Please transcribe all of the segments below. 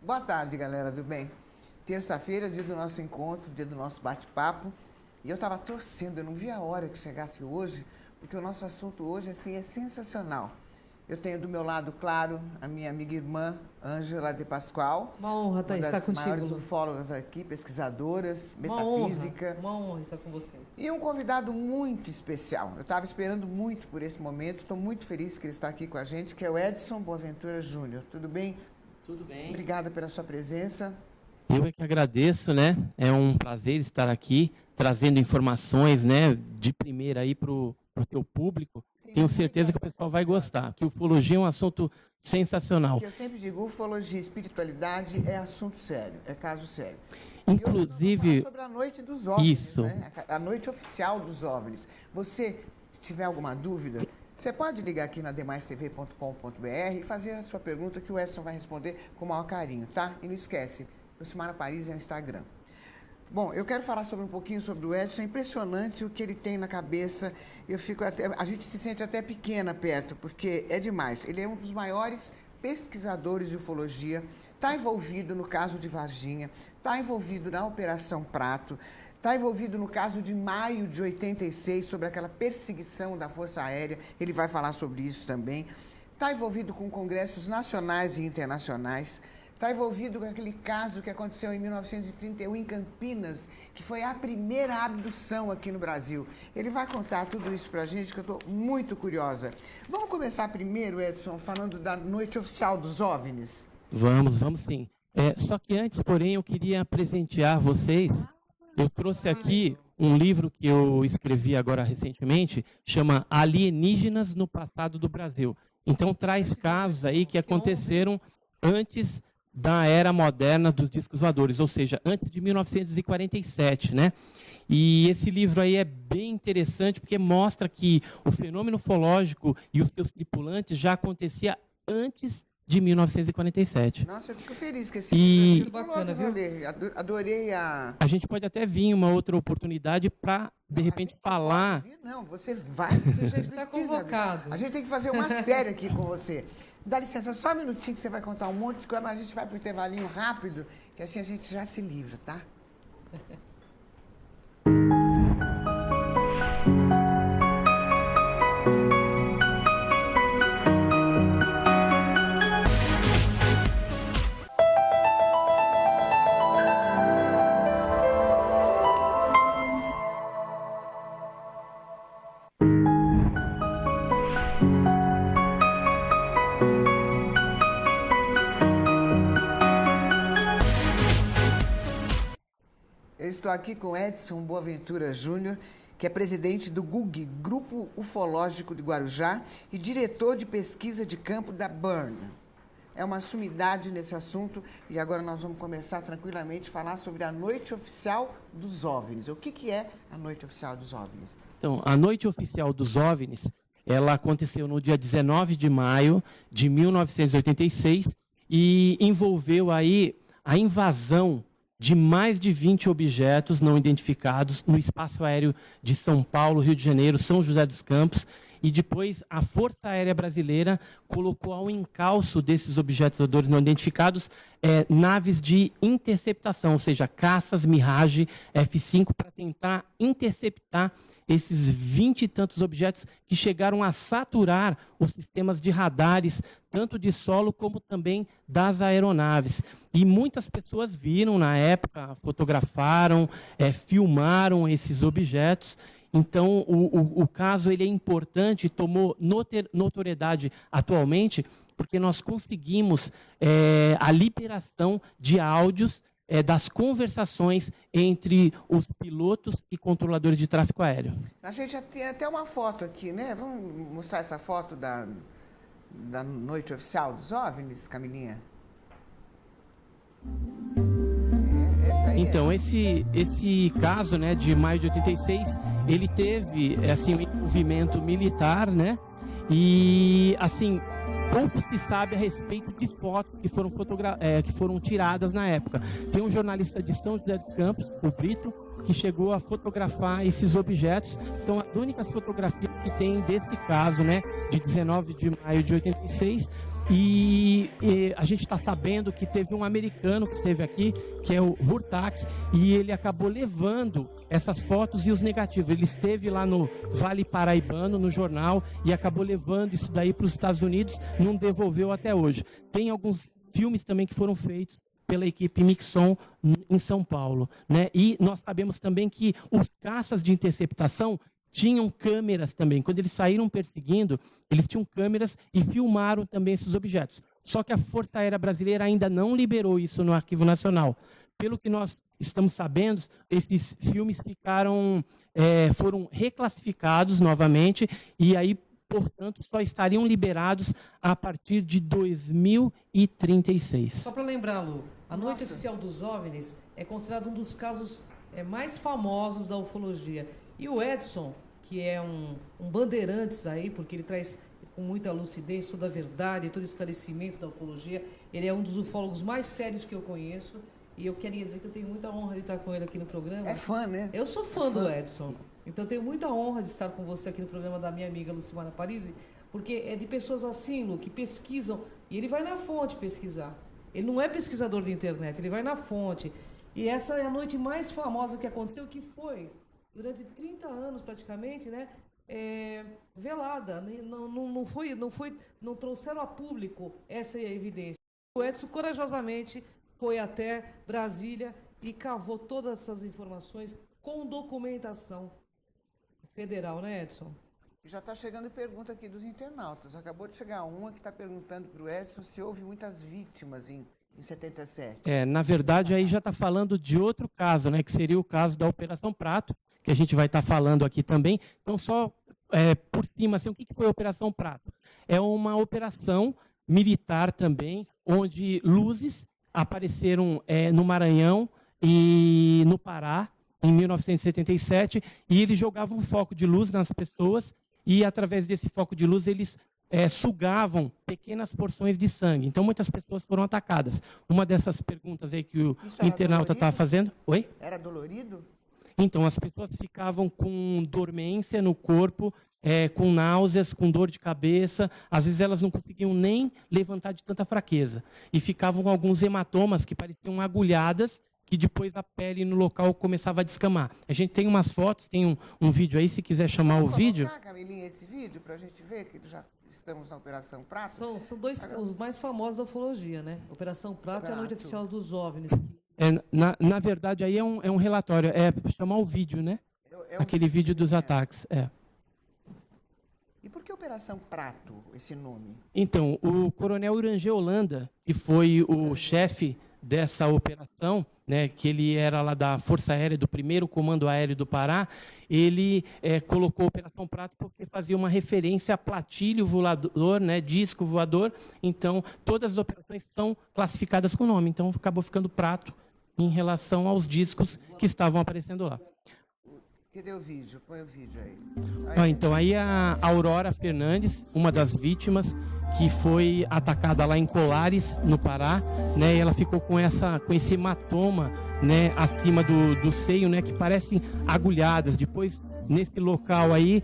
Boa tarde, galera, tudo bem? Terça-feira, dia do nosso encontro, dia do nosso bate-papo. E eu estava torcendo, eu não vi a hora que chegasse hoje, porque o nosso assunto hoje assim, é sensacional. Eu tenho do meu lado, claro, a minha amiga e irmã, Ângela de Pascoal. Uma honra estar contigo. Uma das maiores ufólogas aqui, pesquisadoras, metafísica. Uma honra estar com vocês. E um convidado muito especial. Eu estava esperando muito por esse momento, estou muito feliz que ele está aqui com a gente, que é o Edson Boaventura Júnior. Tudo bem? Tudo bem. Obrigada pela sua presença. Eu é que agradeço, né? É um prazer estar aqui, trazendo informações, né, de primeira aí para o teu público. Tenho certeza que o pessoal vai gostar, que ufologia é um assunto sensacional. Que eu sempre digo, ufologia e espiritualidade é assunto sério, é caso sério. Inclusive, e sobre a noite dos OVNIs, isso. Né? A noite oficial dos OVNIs. Você, se tiver alguma dúvida, você pode ligar aqui na demaistv.com.br e fazer a sua pergunta que o Edson vai responder com o maior carinho, tá? E não esquece, Lucimara Paris é o Instagram. Bom, eu quero falar um pouquinho sobre o Edson. É impressionante o que ele tem na cabeça. A gente se sente até pequena perto, porque é demais. Ele é um dos maiores pesquisadores de ufologia, está envolvido no caso de Varginha, está envolvido na Operação Prato, está envolvido no caso de maio de 86, sobre aquela perseguição da Força Aérea. Ele vai falar sobre isso também. Está envolvido com congressos nacionais e internacionais. Está envolvido com aquele caso que aconteceu em 1931 em Campinas, que foi a primeira abdução aqui no Brasil. Ele vai contar tudo isso para a gente, que eu estou muito curiosa. Vamos começar primeiro, Edson, falando da noite oficial dos OVNIs? Vamos sim. Só que antes, porém, eu queria presentear vocês. Eu trouxe aqui um livro que eu escrevi agora recentemente, chama Alienígenas no Passado do Brasil. Então, traz casos aí que aconteceram antes da era moderna dos discos voadores, ou seja, antes de 1947, né? E esse livro aí é bem interessante porque mostra que o fenômeno ufológico e os seus tripulantes já acontecia antes de 1947. Nossa, eu fico feliz que esse livro é muito bacana, viu? Adorei a... A gente pode até vir uma outra oportunidade para, de repente, falar... Não, você vai. Você já está convocado. A gente tem que fazer uma série aqui com você. Dá licença, só um minutinho que você vai contar um monte de coisa, mas a gente vai para o intervalinho rápido, que assim a gente já se livra, tá? Estou aqui com Edson Boaventura Júnior, que é presidente do GUG, Grupo Ufológico de Guarujá, e diretor de pesquisa de campo da Burn. É uma sumidade nesse assunto e agora nós vamos começar tranquilamente a falar sobre a Noite Oficial dos OVNIs. O que é a Noite Oficial dos OVNIs? Então, a Noite Oficial dos OVNIs, ela aconteceu no dia 19 de maio de 1986 e envolveu aí a invasão de mais de 20 objetos não identificados no espaço aéreo de São Paulo, Rio de Janeiro, São José dos Campos, e depois a Força Aérea Brasileira colocou ao encalço desses objetos voadores não identificados naves de interceptação, ou seja, caças Mirage F-5, para tentar interceptar esses 20 e tantos objetos que chegaram a saturar os sistemas de radares, tanto de solo como também das aeronaves. E muitas pessoas viram na época, fotografaram, filmaram esses objetos. Então, o caso ele é importante, tomou notoriedade atualmente, porque nós conseguimos a liberação de áudios das conversações entre os pilotos e controladores de tráfego aéreo. A gente já tem até uma foto aqui, né? Vamos mostrar essa foto da noite oficial dos OVNIs, Camilinha? Então, esse caso, né, de maio de 86, ele teve assim, um envolvimento militar, né? E, assim, pouco se sabe a respeito de fotos que foram tiradas na época. Tem um jornalista de São José dos Campos, o Brito, que chegou a fotografar esses objetos. São as únicas fotografias que tem desse caso, né, de 19 de maio de 86. E a gente está sabendo que teve um americano que esteve aqui, que é o Hurtak, e ele acabou levando essas fotos e os negativos. Ele esteve lá no Vale Paraibano, no jornal, e acabou levando isso daí para os Estados Unidos, não devolveu até hoje. Tem alguns filmes também que foram feitos pela equipe Mixon em São Paulo, né? E nós sabemos também que os caças de interceptação tinham câmeras também. Quando eles saíram perseguindo, eles tinham câmeras e filmaram também esses objetos. Só que a Força Aérea Brasileira ainda não liberou isso no Arquivo Nacional. Pelo que nós estamos sabendo, esses filmes foram reclassificados novamente e aí, portanto, só estariam liberados a partir de 2036. Só para lembrar, Lu, a Noite Oficial dos OVNIs é considerado um dos casos mais famosos da ufologia. E o Edson, que é um bandeirantes aí, porque ele traz com muita lucidez toda a verdade, todo esclarecimento da ufologia, ele é um dos ufólogos mais sérios que eu conheço. E eu queria dizer que eu tenho muita honra de estar com ele aqui no programa. É fã, né? Eu sou fã do Edson. Então eu tenho muita honra de estar com você aqui no programa da minha amiga Lucimara Parisi, porque é de pessoas assim, Lu, que pesquisam, e ele vai na fonte pesquisar. Ele não é pesquisador de internet, ele vai na fonte. E essa é a noite mais famosa que aconteceu, que foi durante 30 anos praticamente, né? Velada. Não trouxeram a público essa evidência. O Edson corajosamente foi até Brasília e cavou todas essas informações com documentação federal, né, Edson? Já está chegando pergunta aqui dos internautas. Acabou de chegar uma que está perguntando para o Edson se houve muitas vítimas em 77. Na verdade, aí já está falando de outro caso, né, que seria o caso da Operação Prato, que a gente vai estar falando aqui também. Então, só por cima, assim, o que foi a Operação Prato? É uma operação militar também, onde luzes apareceram no Maranhão e no Pará, em 1977, e eles jogavam um foco de luz nas pessoas, e através desse foco de luz eles sugavam pequenas porções de sangue. Então, muitas pessoas foram atacadas. Uma dessas perguntas aí que o internauta estava fazendo... Oi? Era dolorido? Então, as pessoas ficavam com dormência no corpo, com náuseas, com dor de cabeça. Às vezes elas não conseguiam nem levantar de tanta fraqueza. E ficavam com alguns hematomas que pareciam agulhadas, que depois a pele no local começava a descamar. A gente tem umas fotos, tem um vídeo aí, se quiser chamar o vídeo. Vamos colocar, Camilinha, esse vídeo para a gente ver que já estamos na Operação Prato? São dois os mais famosos da ufologia, né? Operação Prato e a Noite Oficial dos OVNIs. Na verdade, aí é um relatório, chamar o vídeo, né? Aquele vídeo dos ataques, E por que Operação Prato, esse nome? Então, o coronel Irangê Holanda, que foi o chefe dessa operação, né, que ele era lá da Força Aérea, do 1º Comando Aéreo do Pará, ele colocou Operação Prato porque fazia uma referência a platilho voador, né, disco voador. Então, todas as operações são classificadas com nome. Então, acabou ficando Prato em relação aos discos que estavam aparecendo lá. Cadê o vídeo? Põe o vídeo aí. Então, aí a Aurora Fernandes, uma das vítimas, que foi atacada lá em Colares, no Pará, né? E ela ficou com esse hematoma, né, acima do seio, né, que parecem agulhadas. Depois, nesse local aí,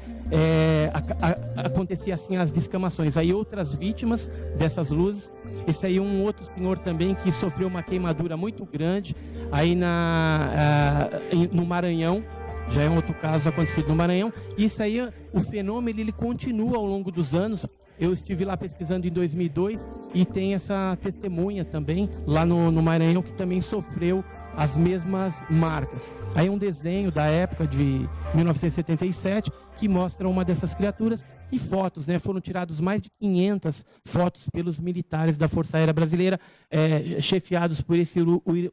acontecia assim as descamações. Aí outras vítimas dessas luzes. Esse aí um outro senhor também que sofreu uma queimadura muito grande aí no Maranhão. Já é um outro caso acontecido no Maranhão. Isso aí, o fenômeno, ele continua ao longo dos anos. Eu estive lá pesquisando em 2002 e tem essa testemunha também lá no Maranhão que também sofreu as mesmas marcas. Aí um desenho da época de 1977 que mostra uma dessas criaturas e fotos, né? Foram tirados mais de 500 fotos pelos militares da Força Aérea Brasileira, chefiados por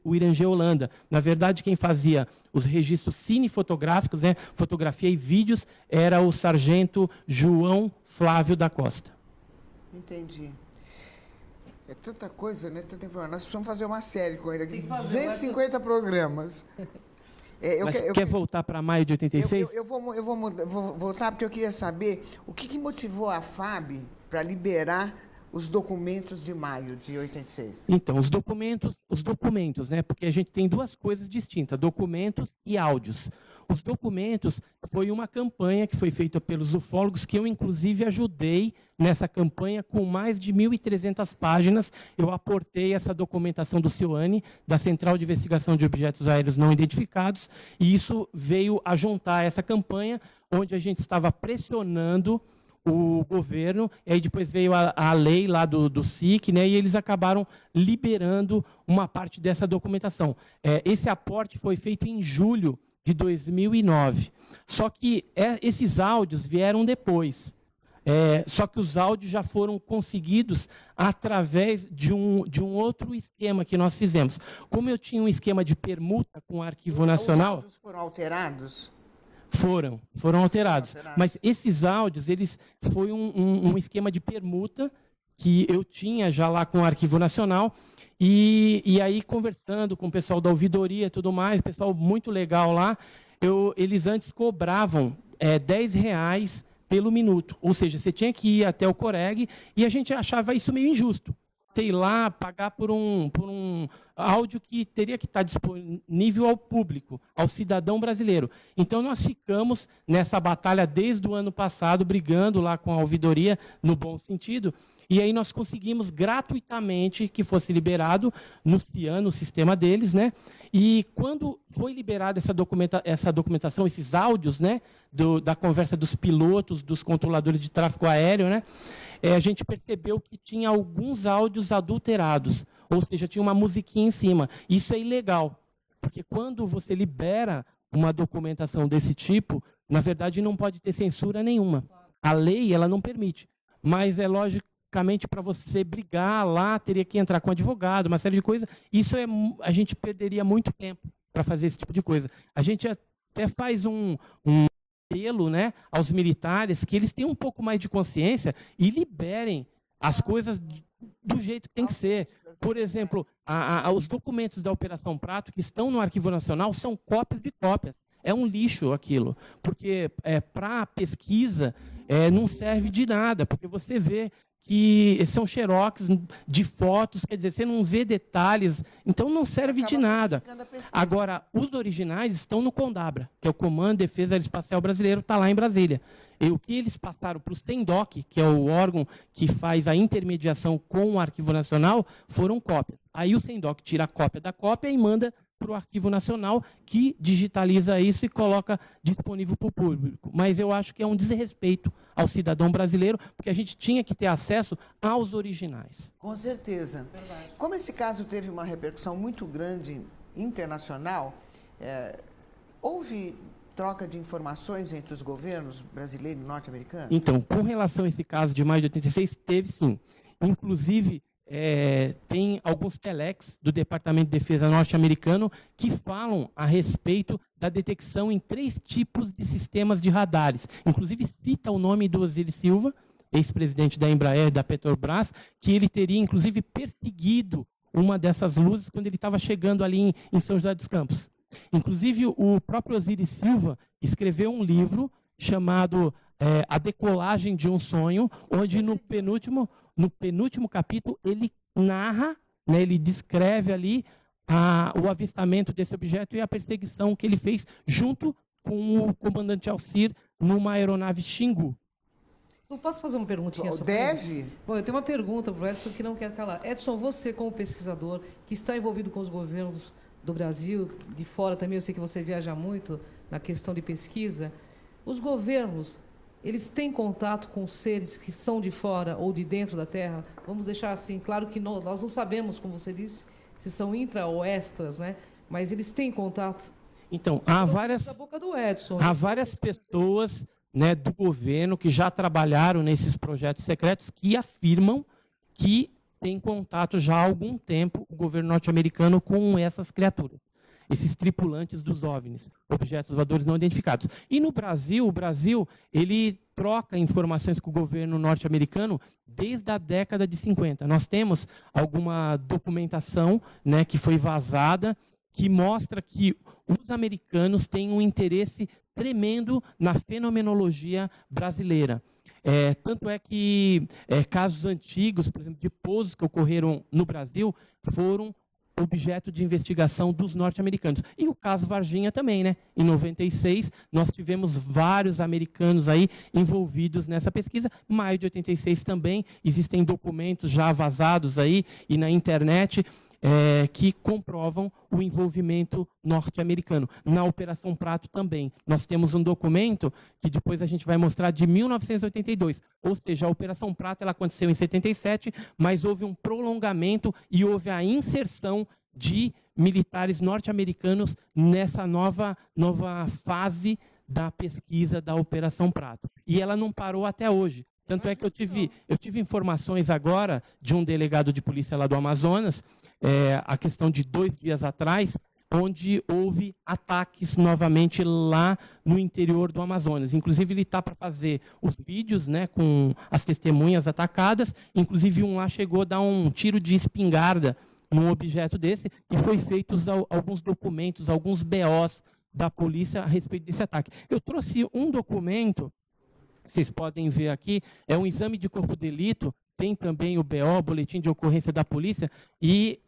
o Irangê Holanda. Na verdade, quem fazia os registros cinefotográficos, né, fotografia e vídeos, era o sargento João Flávio da Costa. Entendi. É tanta coisa, né? Tanta informação. Nós precisamos fazer uma série com ele aqui. 250 programas. Quer voltar para maio de 86? Eu vou voltar porque eu queria saber o que motivou a FAB para liberar os documentos de maio de 86? Então, os documentos, né? Porque a gente tem duas coisas distintas, documentos e áudios. Os documentos foi uma campanha que foi feita pelos ufólogos, que eu, inclusive, ajudei nessa campanha com mais de 1.300 páginas. Eu aportei essa documentação do CIOANI, da Central de Investigação de Objetos Aéreos Não Identificados, e isso veio a juntar essa campanha, onde a gente estava pressionando o governo, e aí depois veio a lei lá do SIC, né, e eles acabaram liberando uma parte dessa documentação. Esse aporte foi feito em julho de 2009. Só que esses áudios vieram depois. Só que os áudios já foram conseguidos através de um outro esquema que nós fizemos. Como eu tinha um esquema de permuta com o Arquivo Nacional... Os áudios foram alterados? Foram alterados. Mas esses áudios, foi um esquema de permuta que eu tinha já lá com o Arquivo Nacional, e aí conversando com o pessoal da ouvidoria e tudo mais, pessoal muito legal lá, eles antes cobravam R$10 pelo minuto, ou seja, você tinha que ir até o Coreg, e a gente achava isso meio injusto. Ter lá, pagar por um áudio que teria que estar disponível ao público, ao cidadão brasileiro. Então, nós ficamos nessa batalha desde o ano passado, brigando lá com a ouvidoria, no bom sentido, e aí nós conseguimos gratuitamente que fosse liberado no CIAN, no sistema deles, né? E quando foi liberada essa documentação, esses áudios, né, da conversa dos pilotos, dos controladores de tráfego aéreo, né, a gente percebeu que tinha alguns áudios adulterados, ou seja, tinha uma musiquinha em cima. Isso é ilegal, porque quando você libera uma documentação desse tipo, na verdade não pode ter censura nenhuma. A lei, ela não permite, mas é logicamente para você brigar lá, teria que entrar com advogado, uma série de coisas. Isso a gente perderia muito tempo para fazer esse tipo de coisa. A gente até faz um apelo, né, aos militares que eles tenham um pouco mais de consciência e liberem as coisas do jeito que tem que ser. Por exemplo, os documentos da Operação Prato que estão no Arquivo Nacional são cópias de cópias. É um lixo aquilo, porque para pesquisa não serve de nada, porque você vê que são xerox de fotos, quer dizer, você não vê detalhes, então não serve de nada. Agora, os originais estão no CONDABRA, que é o Comando de Defesa Aeroespacial Brasileiro, está lá em Brasília. E o que eles passaram para o SENDOC, que é o órgão que faz a intermediação com o Arquivo Nacional, foram cópias. Aí o SENDOC tira a cópia da cópia e manda para o Arquivo Nacional, que digitaliza isso e coloca disponível para o público. Mas eu acho que é um desrespeito ao cidadão brasileiro, porque a gente tinha que ter acesso aos originais. Com certeza. Verdade. Como esse caso teve uma repercussão muito grande internacional, houve troca de informações entre os governos brasileiro e norte-americano? Então, com relação a esse caso de maio de 86, teve sim. Inclusive, tem alguns telex do Departamento de Defesa norte-americano que falam a respeito da detecção em 3 tipos de sistemas de radares. Inclusive, cita o nome do Osiris Silva, ex-presidente da Embraer, da Petrobras, que ele teria, inclusive, perseguido uma dessas luzes quando ele estava chegando ali em São José dos Campos. Inclusive, o próprio Osiris Silva escreveu um livro chamado A Decolagem de um Sonho, onde no penúltimo capítulo ele narra, né, ele descreve ali o avistamento desse objeto e a perseguição que ele fez junto com o comandante Alcir numa aeronave Xingu. Eu posso fazer uma perguntinha sobre Deve? Bom, eu tenho uma pergunta para o Edson que não quer calar. Edson, você como pesquisador que está envolvido com os governos do Brasil, de fora também, eu sei que você viaja muito na questão de pesquisa, os governos, eles têm contato com seres que são de fora ou de dentro da Terra? Vamos deixar assim, claro que nós não sabemos, como você disse, se são intra ou extras, né? Mas eles têm contato? Então, há várias pessoas, né, do governo que já trabalharam nesses projetos secretos que afirmam que tem contato já há algum tempo o governo norte-americano com essas criaturas, esses tripulantes dos OVNIs, objetos voadores não identificados. E no Brasil, o Brasil ele troca informações com o governo norte-americano desde a década de 50. Nós temos alguma documentação, né, que foi vazada, que mostra que os americanos têm um interesse tremendo na fenomenologia brasileira. Tanto é que casos antigos, por exemplo, de pousos que ocorreram no Brasil, foram objeto de investigação dos norte-americanos. E o caso Varginha também, né? Em 96, nós tivemos vários americanos aí envolvidos nessa pesquisa. Maio de 86 também, existem documentos já vazados aí e na internet que comprovam o envolvimento norte-americano. Na Operação Prato também. Nós temos um documento que depois a gente vai mostrar de 1982. Ou seja, a Operação Prato ela aconteceu em 77, mas houve um prolongamento e houve a inserção de militares norte-americanos nessa nova fase da pesquisa da Operação Prato. E ela não parou até hoje. Tanto é que eu tive informações agora de um delegado de polícia lá do Amazonas, a questão de 2 dias atrás, onde houve ataques novamente lá no interior do Amazonas. Inclusive, ele está para fazer os vídeos, né, com as testemunhas atacadas. Inclusive, um lá chegou a dar um tiro de espingarda num objeto desse e foi feitos alguns documentos, alguns BOs da polícia a respeito desse ataque. Eu trouxe um documento, vocês podem ver aqui, é um exame de corpo de delito, tem também o BO, Boletim de Ocorrência da Polícia, e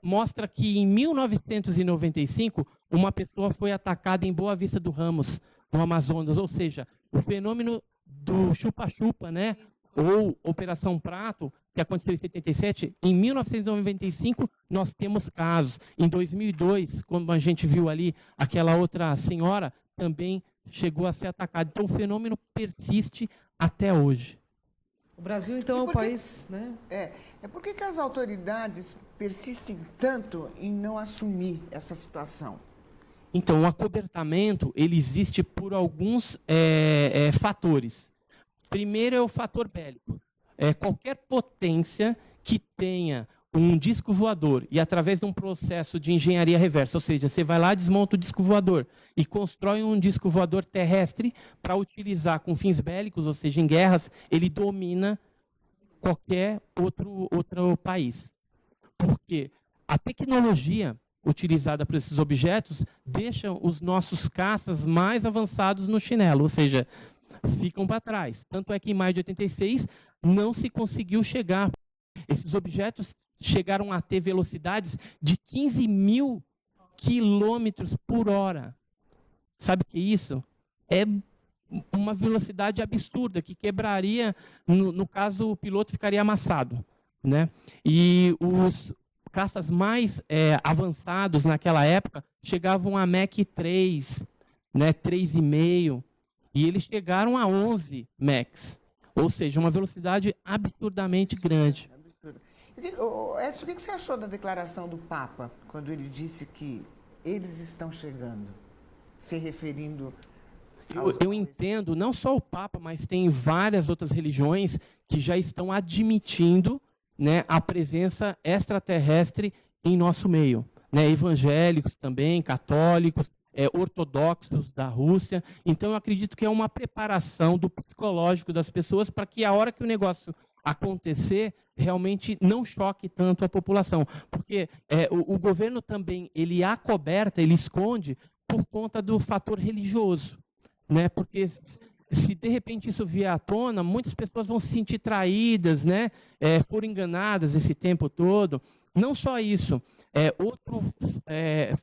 mostra que em 1995, uma pessoa foi atacada em Boa Vista do Ramos, no Amazonas, ou seja, o fenômeno do chupa-chupa, né, ou Operação Prato, que aconteceu em 77, em 1995 nós temos casos. Em 2002, como a gente viu ali, aquela outra senhora também chegou a ser atacada. Então, o fenômeno persiste até hoje. O Brasil, então, é um país, né? Por que as autoridades persistem tanto em não assumir essa situação? Então, o acobertamento, ele existe por alguns fatores. Primeiro é o fator bélico. Qualquer potência que tenha um disco voador e através de um processo de engenharia reversa, ou seja, você vai lá, desmonta o disco voador e constrói um disco voador terrestre para utilizar com fins bélicos, ou seja, em guerras, ele domina qualquer outro país. Porque a tecnologia utilizada por esses objetos deixa os nossos caças mais avançados no chinelo, ou seja, ficam para trás. Tanto é que em maio de 86 não se conseguiu chegar. Esses objetos chegaram a ter velocidades de 15 mil quilômetros por hora. Sabe o que é isso? É uma velocidade absurda, que quebraria, no caso, o piloto ficaria amassado, né? E os caças mais avançados naquela época chegavam a Mach 3, né, 3,5, e eles chegaram a 11 Machs, ou seja, uma velocidade absurdamente grande. Edson, o que você achou da declaração do Papa, quando ele disse que eles estão chegando, se referindo... Eu entendo, não só o Papa, mas tem várias outras religiões que já estão admitindo, né, a presença extraterrestre em nosso meio. Né, evangélicos também, católicos, ortodoxos da Rússia. Então, eu acredito que é uma preparação do psicológico das pessoas para que a hora que o negócio acontecer, realmente não choque tanto a população. Porque o governo também, ele acoberta, ele esconde por conta do fator religioso. Né? Porque se de repente isso vier à tona, muitas pessoas vão se sentir traídas, né? Foram enganadas esse tempo todo. Não só isso, outro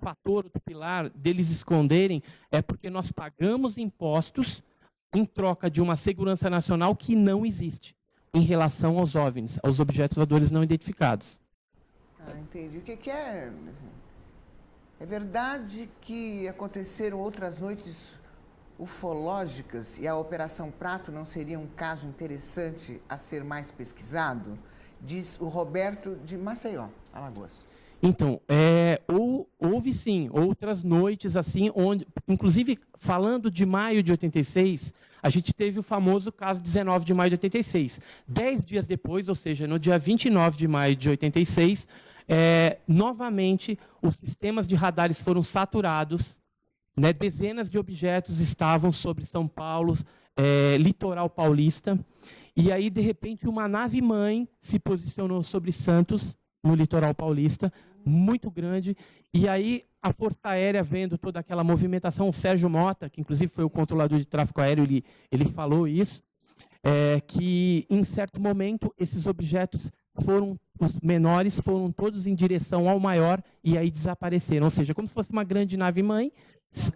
fator, outro pilar deles esconderem é porque nós pagamos impostos em troca de uma segurança nacional que não existe em relação aos OVNIs, aos objetos voadores não identificados. Entendi. O que é? É verdade que aconteceram outras noites ufológicas e a Operação Prato não seria um caso interessante a ser mais pesquisado? Diz o Roberto de Maceió, Alagoas. Então, houve sim outras noites assim, onde, inclusive falando de maio de 86, a gente teve o famoso caso 19 de maio de 86. 10 dias depois, ou seja, no dia 29 de maio de 86, novamente os sistemas de radares foram saturados, né, dezenas de objetos estavam sobre São Paulo, litoral paulista, e aí, de repente, uma nave-mãe se posicionou sobre Santos, no litoral paulista, muito grande, e aí a Força Aérea, vendo toda aquela movimentação, o Sérgio Mota, que inclusive foi o controlador de tráfego aéreo, ele falou isso, que, em certo momento, esses objetos os menores foram todos em direção ao maior e aí desapareceram. Ou seja, como se fosse uma grande nave-mãe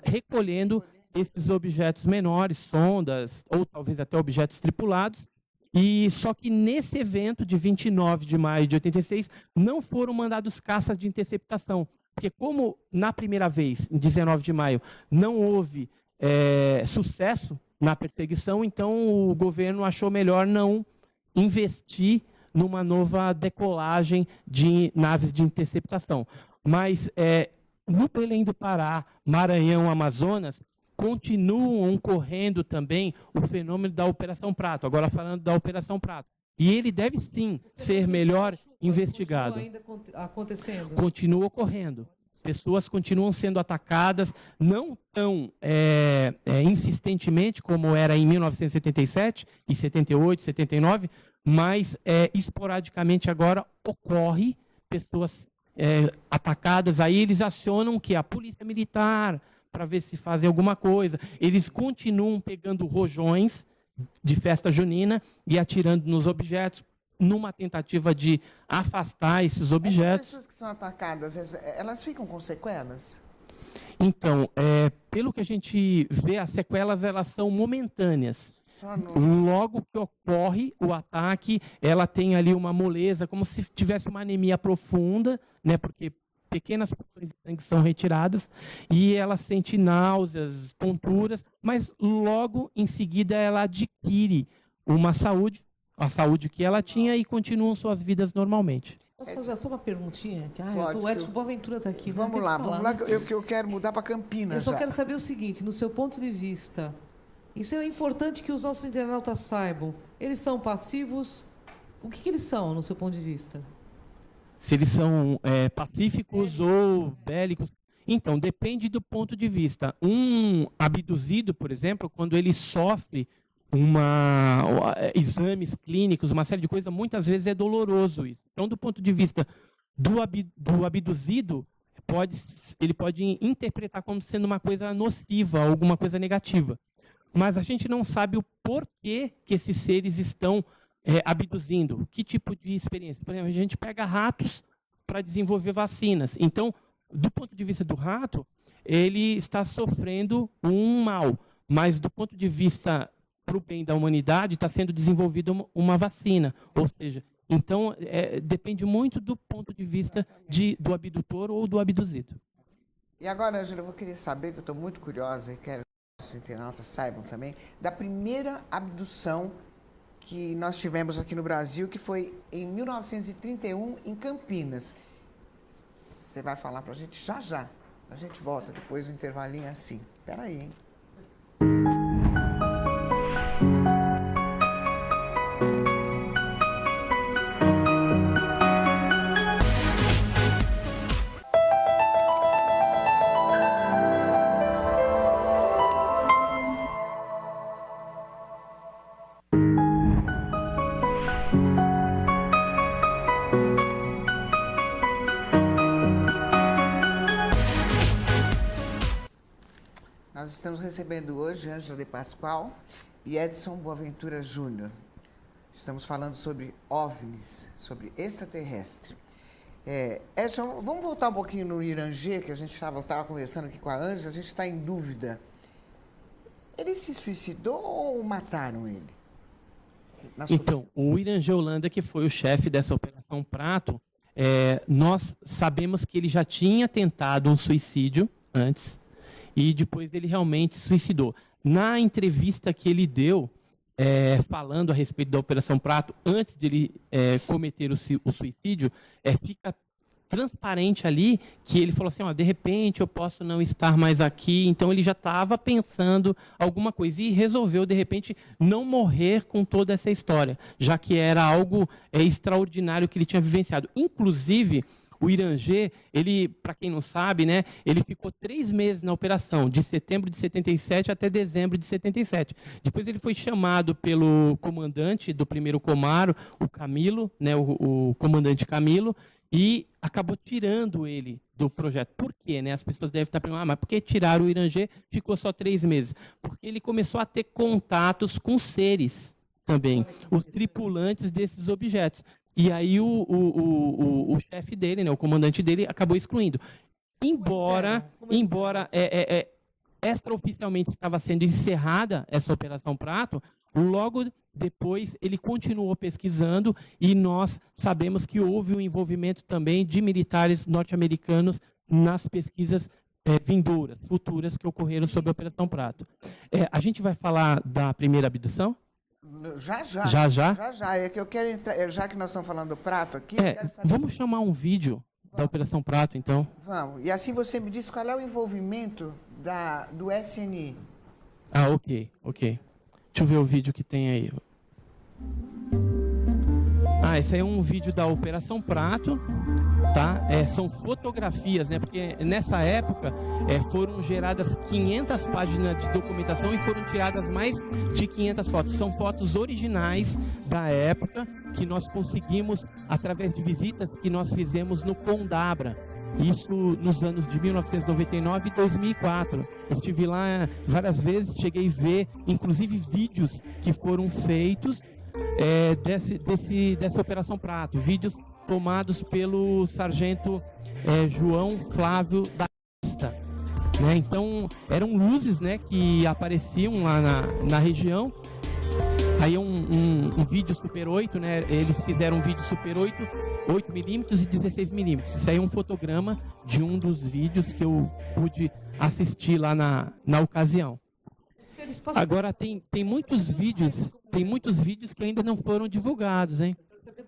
recolhendo esses objetos menores, sondas, ou talvez até objetos tripulados. E só que nesse evento de 29 de maio de 86, não foram mandados caças de interceptação. Porque como na primeira vez, em 19 de maio, não houve sucesso na perseguição, então o governo achou melhor não investir numa nova decolagem de naves de interceptação. Mas no Belém do Pará, Maranhão, Amazonas, continuam ocorrendo também o fenômeno da Operação Prato. Agora falando da Operação Prato. E ele deve sim ser melhor investigado. Continua ainda acontecendo? Continua ocorrendo. Pessoas continuam sendo atacadas, não tão insistentemente como era em 1977, e 78, 79, mas esporadicamente agora ocorre pessoas atacadas. Aí eles acionam que a polícia militar para ver se fazem alguma coisa. Eles continuam pegando rojões de festa junina e atirando nos objetos numa tentativa de afastar esses objetos. As pessoas que são atacadas, elas ficam com sequelas? Então, pelo que a gente vê, as sequelas elas são momentâneas. Logo que ocorre o ataque, ela tem ali uma moleza, como se tivesse uma anemia profunda, né, porque pequenas porções de sangue são retiradas, e ela sente náuseas, tonturas, mas logo em seguida ela adquire uma saúde, a saúde que ela tinha, e continuam suas vidas normalmente. Posso fazer só uma perguntinha? Pode, o Edson Boaventura está aqui. Vamos lá, eu quero mudar para Campinas. Eu só quero saber o seguinte, no seu ponto de vista, isso é importante que os nossos internautas saibam. Eles são passivos? O que eles são, no seu ponto de vista? Se eles são pacíficos ou bélicos. Então, depende do ponto de vista. Um abduzido, por exemplo, quando ele sofre exames clínicos, uma série de coisas, muitas vezes é doloroso isso. Então, do ponto de vista do abduzido, ele pode interpretar como sendo uma coisa nociva, alguma coisa negativa. Mas a gente não sabe o porquê que esses seres estão abduzindo. Que tipo de experiência? Por exemplo, a gente pega ratos para desenvolver vacinas. Então, do ponto de vista do rato, ele está sofrendo um mal. Mas do ponto de vista para o bem da humanidade, está sendo desenvolvida uma vacina. Ou seja, então, depende muito do ponto de vista do abdutor ou do abduzido. E agora, Ângela, eu vou querer saber, que eu estou muito curiosa e quero que os internautas saibam também, da primeira abdução que nós tivemos aqui no Brasil, que foi em 1931, em Campinas. Você vai falar para a gente já. A gente volta depois do intervalinho assim. Espera aí, hein? Nós estamos recebendo hoje Ângela de Pascoal e Edson Boaventura Júnior. Estamos falando sobre OVNIs, sobre extraterrestre. Edson, vamos voltar um pouquinho no Irangê, que a gente estava conversando aqui com a Ângela, a gente está em dúvida. Ele se suicidou ou mataram ele? Então, o Irangê Holanda, que foi o chefe dessa Operação Prato, nós sabemos que ele já tinha tentado um suicídio antes, e depois ele realmente se suicidou. Na entrevista que ele deu, falando a respeito da Operação Prato, antes de ele cometer o suicídio, fica transparente ali que ele falou assim, de repente eu posso não estar mais aqui, então ele já estava pensando alguma coisa e resolveu, de repente, não morrer com toda essa história, já que era algo extraordinário que ele tinha vivenciado. Inclusive, o Irangê, ele, para quem não sabe, né, ele ficou 3 meses na operação, de setembro de 77 até dezembro de 77. Depois ele foi chamado pelo comandante do 1º Comaro, o Camilo, né, o comandante Camilo, e acabou tirando ele do projeto. Por quê? Né? As pessoas devem estar perguntando, mas por que tiraram o Irangê? Ficou só 3 meses. Porque ele começou a ter contatos com seres também os tripulantes desses objetos. E aí o chefe dele, né, o comandante dele, acabou excluindo. Embora extraoficialmente estava sendo encerrada essa Operação Prato, logo depois ele continuou pesquisando e nós sabemos que houve um envolvimento também de militares norte-americanos nas pesquisas vindouras, futuras, que ocorreram sobre a Operação Prato. A gente vai falar da primeira abdução? Já. É que eu quero entrar, já que nós estamos falando do Prato aqui, eu quero saber... Vamos chamar um vídeo da Operação Prato, então? Vamos. E assim você me diz qual é o envolvimento do SNI. Ah, ok. Deixa eu ver o vídeo que tem aí. Esse aí é um vídeo da Operação Prato, tá? São fotografias, né? Porque nessa época foram geradas 500 páginas de documentação e foram tiradas mais de 500 fotos. São fotos originais da época que nós conseguimos através de visitas que nós fizemos no Condabra. Isso nos anos de 1999 e 2004. Eu estive lá várias vezes, cheguei a ver, inclusive, vídeos que foram feitos dessa Operação Prato. Vídeos tomados pelo sargento João Flávio da Costa. Né? Então, eram luzes, né, que apareciam lá na região. Aí um vídeo Super 8, né? Eles fizeram um vídeo Super 8, 8mm e 16mm. Isso aí é um fotograma de um dos vídeos que eu pude assistir lá na ocasião. Agora tem muitos vídeos que ainda não foram divulgados, hein?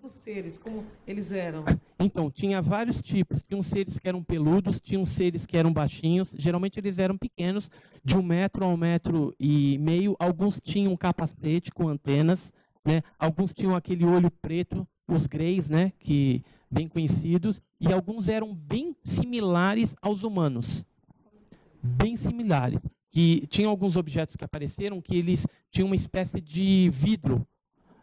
Dos seres, como eles eram? Então, tinha vários tipos. Tinham seres que eram peludos, tinham seres que eram baixinhos. Geralmente eles eram pequenos, de 1 metro a 1,5 metros. Alguns tinham capacete com antenas, né? Alguns tinham aquele olho preto, os greys, né? Que bem conhecidos. E alguns eram bem similares aos humanos. Bem similares. Que tinham alguns objetos que apareceram que eles tinham uma espécie de vidro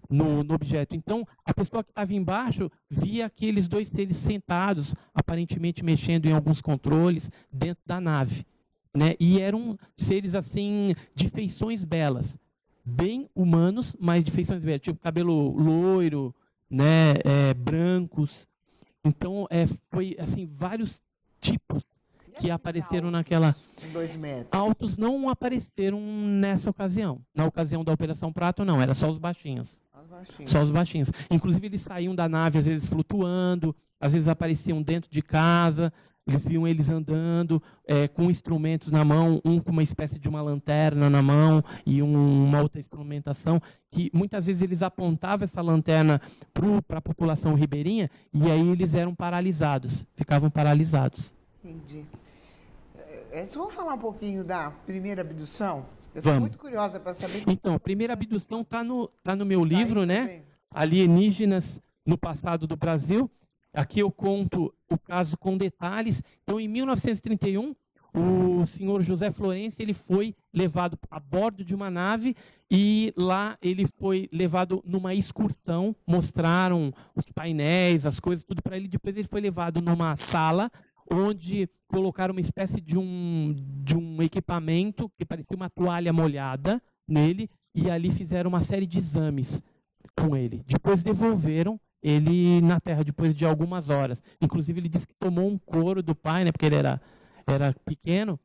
no objeto. Então, a pessoa que estava embaixo via aqueles dois seres sentados, aparentemente mexendo em alguns controles dentro da nave. Né? E eram seres, assim, de feições belas. Bem humanos, mas de feições belas. Tipo, cabelo loiro, né? Brancos. Então, foi, assim, vários tipos que apareceram naquela... 2 metros. Altos não apareceram nessa ocasião. Na ocasião da Operação Prato, não. Era só os baixinhos. Só os baixinhos. Inclusive, eles saíam da nave, às vezes, flutuando. Às vezes, apareciam dentro de casa. Eles viam eles andando com instrumentos na mão. Um com uma espécie de uma lanterna na mão e uma outra instrumentação. Que, muitas vezes, eles apontavam essa lanterna para a população ribeirinha e aí eles eram paralisados. Ficavam paralisados. Entendi. Vamos falar um pouquinho da primeira abdução? Eu estou muito curiosa para saber. Então, a primeira abdução está no meu livro, né? Também. Alienígenas no Passado do Brasil. Aqui eu conto o caso com detalhes. Então, em 1931, o senhor José Florencio, ele foi levado a bordo de uma nave e lá ele foi levado numa excursão. Mostraram os painéis, as coisas, tudo para ele. Depois ele foi levado numa sala onde colocaram uma espécie de um equipamento que parecia uma toalha molhada nele, e ali fizeram uma série de exames com ele. Depois devolveram ele na Terra, depois de algumas horas. Inclusive, ele disse que tomou um couro do pai, né, porque ele era pequeno,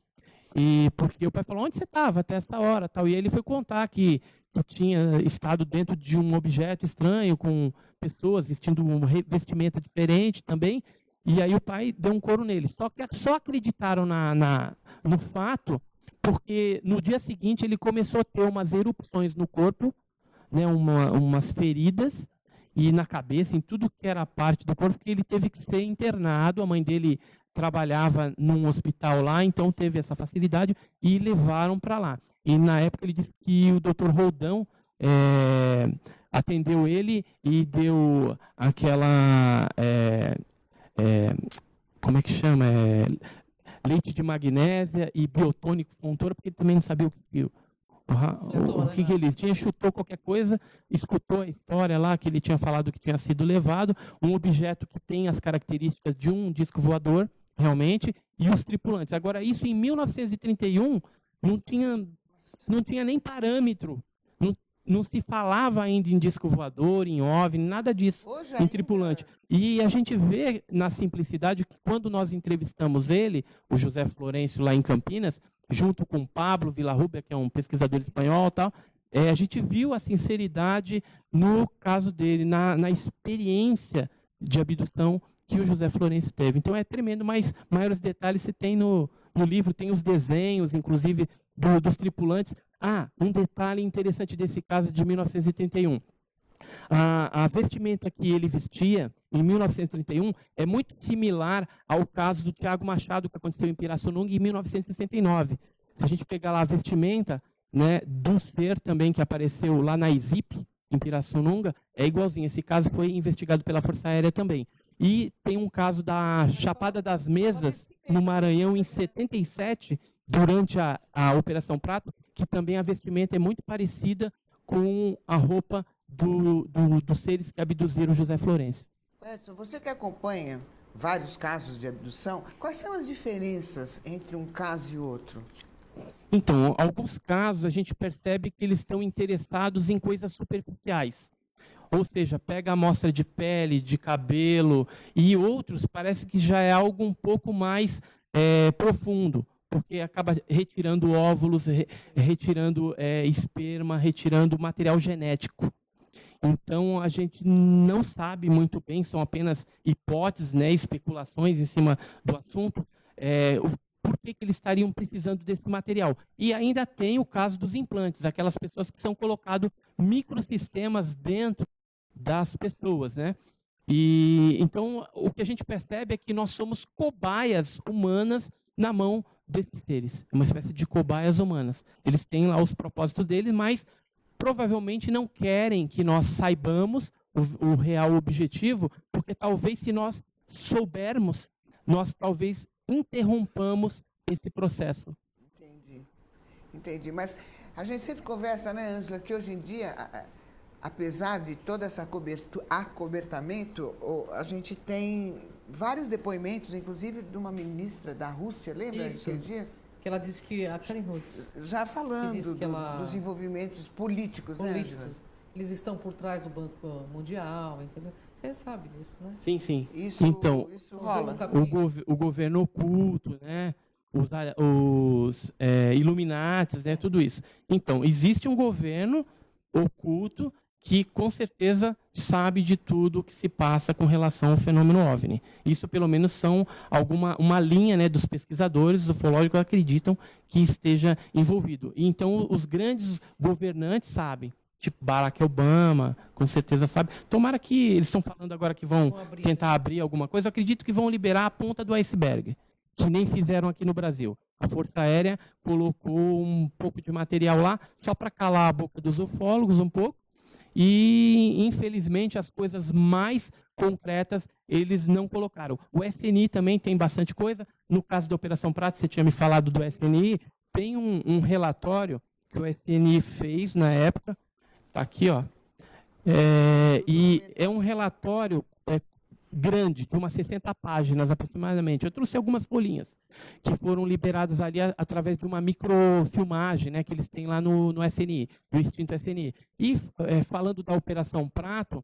e porque o pai falou, onde você estava até essa hora? Tal. E ele foi contar que tinha estado dentro de um objeto estranho, com pessoas vestindo uma vestimenta diferente também. E aí o pai deu um couro nele. Só acreditaram no fato porque no dia seguinte ele começou a ter umas erupções no corpo, né, umas feridas, e na cabeça, em tudo que era parte do corpo, que ele teve que ser internado. A mãe dele trabalhava num hospital lá, então teve essa facilidade e levaram para lá. E na época ele disse que o Dr. Roldão atendeu ele e deu aquela... como é que chama? Leite de magnésia e biotônico fontoura, porque ele também não sabia o que ele tinha. Chutou qualquer coisa, escutou a história lá, que ele tinha falado que tinha sido levado, um objeto que tem as características de um disco voador, realmente, e os tripulantes. Agora, isso em 1931 não tinha nem parâmetro. não se falava ainda em disco voador, em OVNI, nada disso, Hoje em ainda- tripulante. E a gente vê na simplicidade que quando nós entrevistamos ele, o José Florencio, lá em Campinas, junto com o Pablo Villarrubia, que é um pesquisador espanhol, tal, a gente viu a sinceridade no caso dele, na experiência de abdução que o José Florencio teve. Então é tremendo, mas maiores detalhes se tem no livro, tem os desenhos, inclusive, dos tripulantes. Um detalhe interessante desse caso de 1931. A vestimenta que ele vestia em 1931 é muito similar ao caso do Tiago Machado, que aconteceu em Pirassununga em 1969. Se a gente pegar lá a vestimenta, né, do ser também que apareceu lá na ISIP, em Pirassununga, é igualzinho. Esse caso foi investigado pela Força Aérea também. E tem um caso da Chapada das Mesas, no Maranhão, em 77, durante a Operação Prato, que também a vestimenta é muito parecida com a roupa dos seres que abduziram José Florencio. Edson, você que acompanha vários casos de abdução, quais são as diferenças entre um caso e outro? Então, alguns casos a gente percebe que eles estão interessados em coisas superficiais. Ou seja, pega a amostra de pele, de cabelo, e outros parece que já é algo um pouco mais profundo, porque acaba retirando óvulos, retirando esperma, retirando material genético. Então, a gente não sabe muito bem, são apenas hipóteses, né, especulações em cima do assunto, por que eles estariam precisando desse material. E ainda tem o caso dos implantes, aquelas pessoas que são colocados microsistemas dentro das pessoas, né? E então o que a gente percebe é que nós somos cobaias humanas na mão desses seres, uma espécie de cobaias humanas. Eles têm lá os propósitos deles, mas provavelmente não querem que nós saibamos o real objetivo, porque talvez se nós soubermos, nós talvez interrompamos esse processo. Entendi. Mas a gente sempre conversa, né, Ângela, que hoje em dia, apesar de toda essa acobertamento, a gente tem vários depoimentos, inclusive de uma ministra da Rússia, lembra? Isso. Aquele dia? Que ela disse que a Karen Hutz, Já falando que dos envolvimentos políticos, né, Ângela? eles estão por trás do Banco Mundial, entendeu? Você sabe disso, né? Sim, sim. Isso rola. O governo oculto, né? Os Illuminatis, né? Tudo isso. Então, existe um governo oculto que, com certeza, sabe de tudo o que se passa com relação ao fenômeno OVNI. Isso, pelo menos, são uma linha, né, dos pesquisadores ufólogos que acreditam que esteja envolvido. E, então, os grandes governantes sabem. Tipo Barack Obama, com certeza sabe. Tomara que eles estão falando agora que vão tentar abrir alguma coisa. Eu acredito que vão liberar a ponta do iceberg, que nem fizeram aqui no Brasil. A Força Aérea colocou um pouco de material lá, só para calar a boca dos ufólogos um pouco. E, infelizmente, as coisas mais concretas eles não colocaram. O SNI também tem bastante coisa. No caso da Operação Prato, você tinha me falado do SNI, tem um relatório que o SNI fez na época. Está aqui, ó. E é um relatório grande, de umas 60 páginas aproximadamente. Eu trouxe algumas folhinhas que foram liberadas ali através de uma microfilmagem, né, que eles têm lá no SNI, no extinto SNI. E falando da Operação Prato,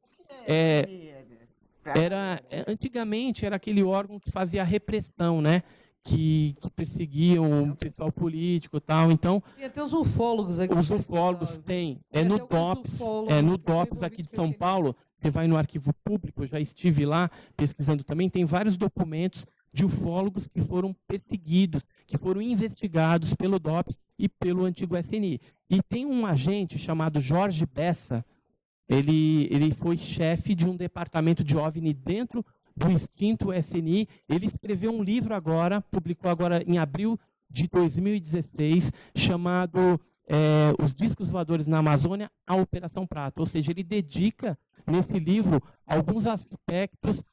antigamente era aquele órgão que fazia a repressão, né? Que perseguiam o pessoal político e tal. Então, tem até os ufólogos aqui. Os ufólogos têm. No DOPS aqui de São Paulo, você vai no arquivo público, eu já estive lá pesquisando também, tem vários documentos de ufólogos que foram perseguidos, que foram investigados pelo DOPS e pelo antigo SNI. E tem um agente chamado Jorge Bessa, ele foi chefe de um departamento de OVNI dentro do extinto SNI. Ele escreveu um livro agora, publicou agora em abril de 2016, chamado Os Discos Voadores na Amazônia, a Operação Prato. Ou seja, ele dedica nesse livro alguns aspectos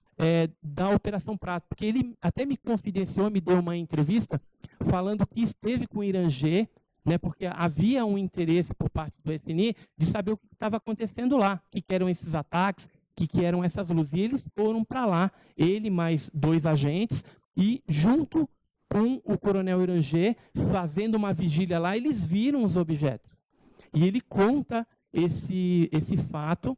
da Operação Prato, porque ele até me confidenciou, me deu uma entrevista, falando que esteve com o Irangê, né, porque havia um interesse por parte do SNI de saber o que estava acontecendo lá, o que eram esses ataques, que eram essas luzes. E eles foram para lá, ele mais 2 agentes, e junto com o coronel Irangê, fazendo uma vigília lá, eles viram os objetos. E ele conta esse fato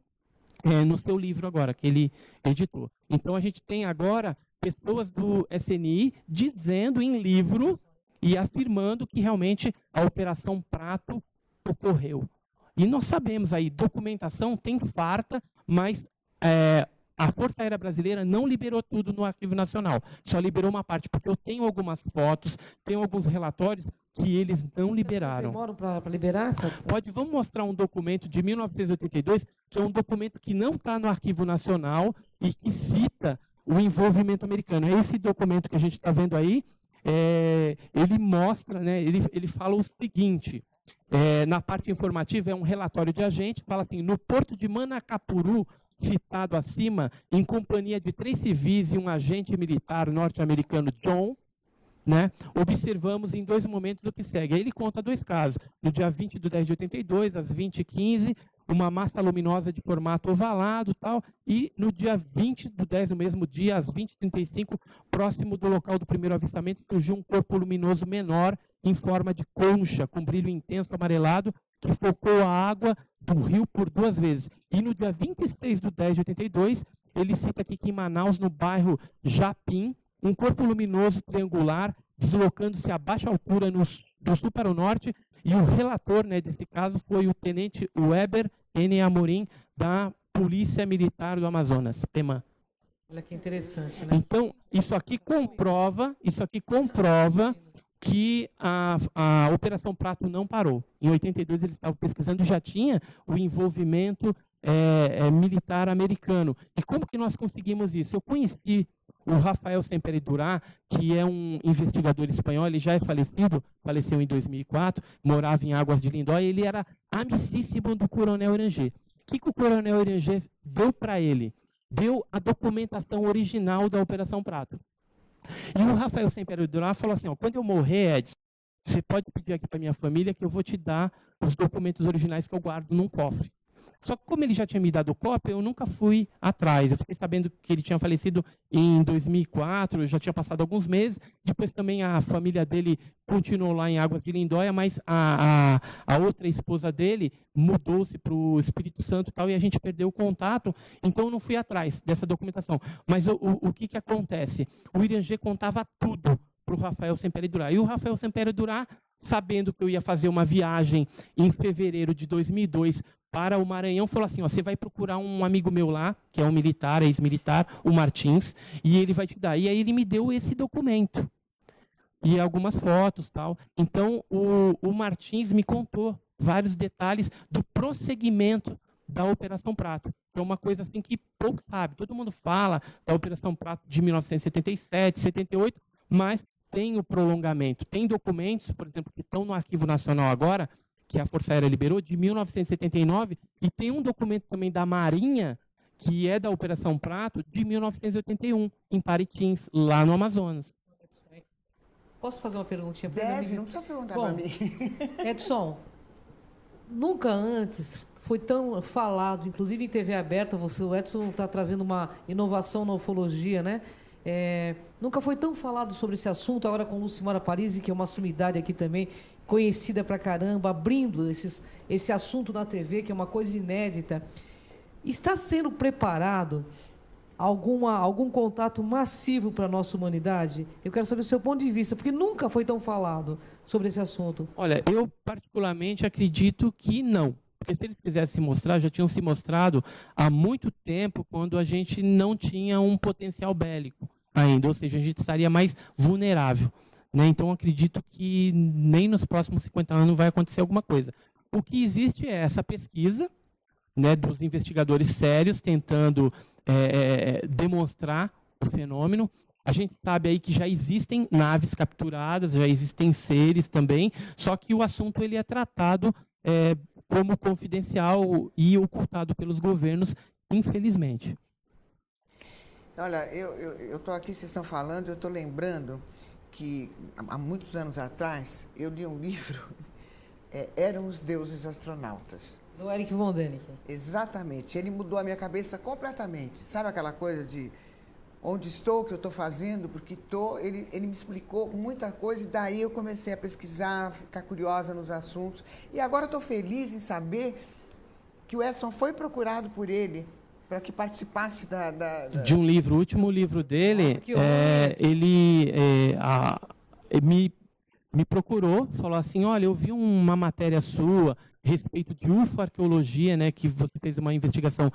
no seu livro agora, que ele editou. Então, a gente tem agora pessoas do SNI dizendo em livro e afirmando que realmente a Operação Prato ocorreu. E nós sabemos aí, documentação tem farta, mas a Força Aérea Brasileira não liberou tudo no Arquivo Nacional, só liberou uma parte, porque eu tenho algumas fotos, tenho alguns relatórios que eles não liberaram. Vocês demoram para liberar essa? Vamos mostrar um documento de 1982, que é um documento que não está no Arquivo Nacional e que cita o envolvimento americano. Esse documento que a gente está vendo aí, ele mostra, né, ele fala o seguinte, na parte informativa é um relatório de agente, fala assim, no porto de Manacapuru, citado acima, em companhia de 3 civis e um agente militar norte-americano, John, né, observamos em 2 momentos o que segue. Aí ele conta 2 casos. No dia 20 de 10 de 82, às 20h15, uma massa luminosa de formato ovalado, tal, e no dia 20 do 10, no mesmo dia, às 20h35, próximo do local do primeiro avistamento, surgiu um corpo luminoso menor, em forma de concha, com brilho intenso amarelado, que focou a água do rio por 2 vezes. E no dia 26 de 10 de 82, ele cita aqui que em Manaus, no bairro Japim, um corpo luminoso triangular, deslocando-se a baixa altura do sul para o norte, e o relator, né, desse caso foi o tenente Weber N. Amorim, da Polícia Militar do Amazonas, PEMAN. Olha que interessante, né? Então, isso aqui comprova que a Operação Prato não parou. Em 82 eles estavam pesquisando e já tinha o envolvimento militar americano. E como que nós conseguimos isso? Eu conheci o Rafael Semperi Durá, que é um investigador espanhol, ele já é falecido, faleceu em 2004, morava em Águas de Lindóia, ele era amicíssimo do Coronel Iranger. O que o Coronel Iranger deu para ele? Deu a documentação original da Operação Prato. E o Rafael Semperi Durá falou assim, quando eu morrer, Edson, você pode pedir aqui para minha família que eu vou te dar os documentos originais que eu guardo num cofre. Só que como ele já tinha me dado cópia, eu nunca fui atrás. Eu fiquei sabendo que ele tinha falecido em 2004, já tinha passado alguns meses. Depois também a família dele continuou lá em Águas de Lindóia, mas a outra esposa dele mudou-se para o Espírito Santo e tal, e a gente perdeu o contato, então eu não fui atrás dessa documentação. Mas o que acontece? O Iranger contava tudo para o Rafael Semperi Durá. E o Rafael Semperi Durá, sabendo que eu ia fazer uma viagem em fevereiro de 2002 para o Maranhão, falou assim, você vai procurar um amigo meu lá, que é um militar, ex-militar, o Martins, e ele vai te dar. E aí ele me deu esse documento e algumas fotos, tal. Então o Martins me contou vários detalhes do prosseguimento da Operação Prato. É uma coisa assim que pouco sabe. Todo mundo fala da Operação Prato de 1977, 78, mas tem o prolongamento. Tem documentos, por exemplo, que estão no Arquivo Nacional agora, que a Força Aérea liberou, de 1979, e tem um documento também da Marinha, que é da Operação Prato, de 1981, em Paritins, lá no Amazonas. Posso fazer uma perguntinha para Deve, não precisa perguntar para mim. Edson, nunca antes foi tão falado, inclusive em TV aberta, o Edson está trazendo uma inovação na ufologia, né? Nunca foi tão falado sobre esse assunto, agora com Lucimara Parisi, que é uma sumidade aqui também, conhecida pra caramba, abrindo esse assunto na TV, que é uma coisa inédita. Está sendo preparado algum contato massivo para a nossa humanidade? Eu quero saber o seu ponto de vista, porque nunca foi tão falado sobre esse assunto. Olha, eu particularmente acredito que não. Porque se eles quisessem se mostrar, já tinham se mostrado há muito tempo, quando a gente não tinha um potencial bélico ainda, ou seja, a gente estaria mais vulnerável. Né? Então, acredito que nem nos próximos 50 anos vai acontecer alguma coisa. O que existe é essa pesquisa, né, dos investigadores sérios tentando demonstrar o fenômeno. A gente sabe aí que já existem naves capturadas, já existem seres também, só que o assunto ele é tratado como confidencial e ocultado pelos governos, infelizmente. Olha, eu estou aqui, vocês estão falando, eu estou lembrando que há muitos anos atrás eu li um livro, Eram os Deuses Astronautas. Do Eric von Däniken. Exatamente, ele mudou a minha cabeça completamente. Sabe aquela coisa de onde estou, o que eu estou fazendo, porque estou... Ele me explicou muita coisa e daí eu comecei a pesquisar, ficar curiosa nos assuntos. E agora estou feliz em saber que o Edson foi procurado por ele para que participasse de um livro. O último livro dele, Nossa, que honra, ele me procurou, falou assim, olha, eu vi uma matéria sua a respeito de ufoarqueologia, né, que você fez uma investigação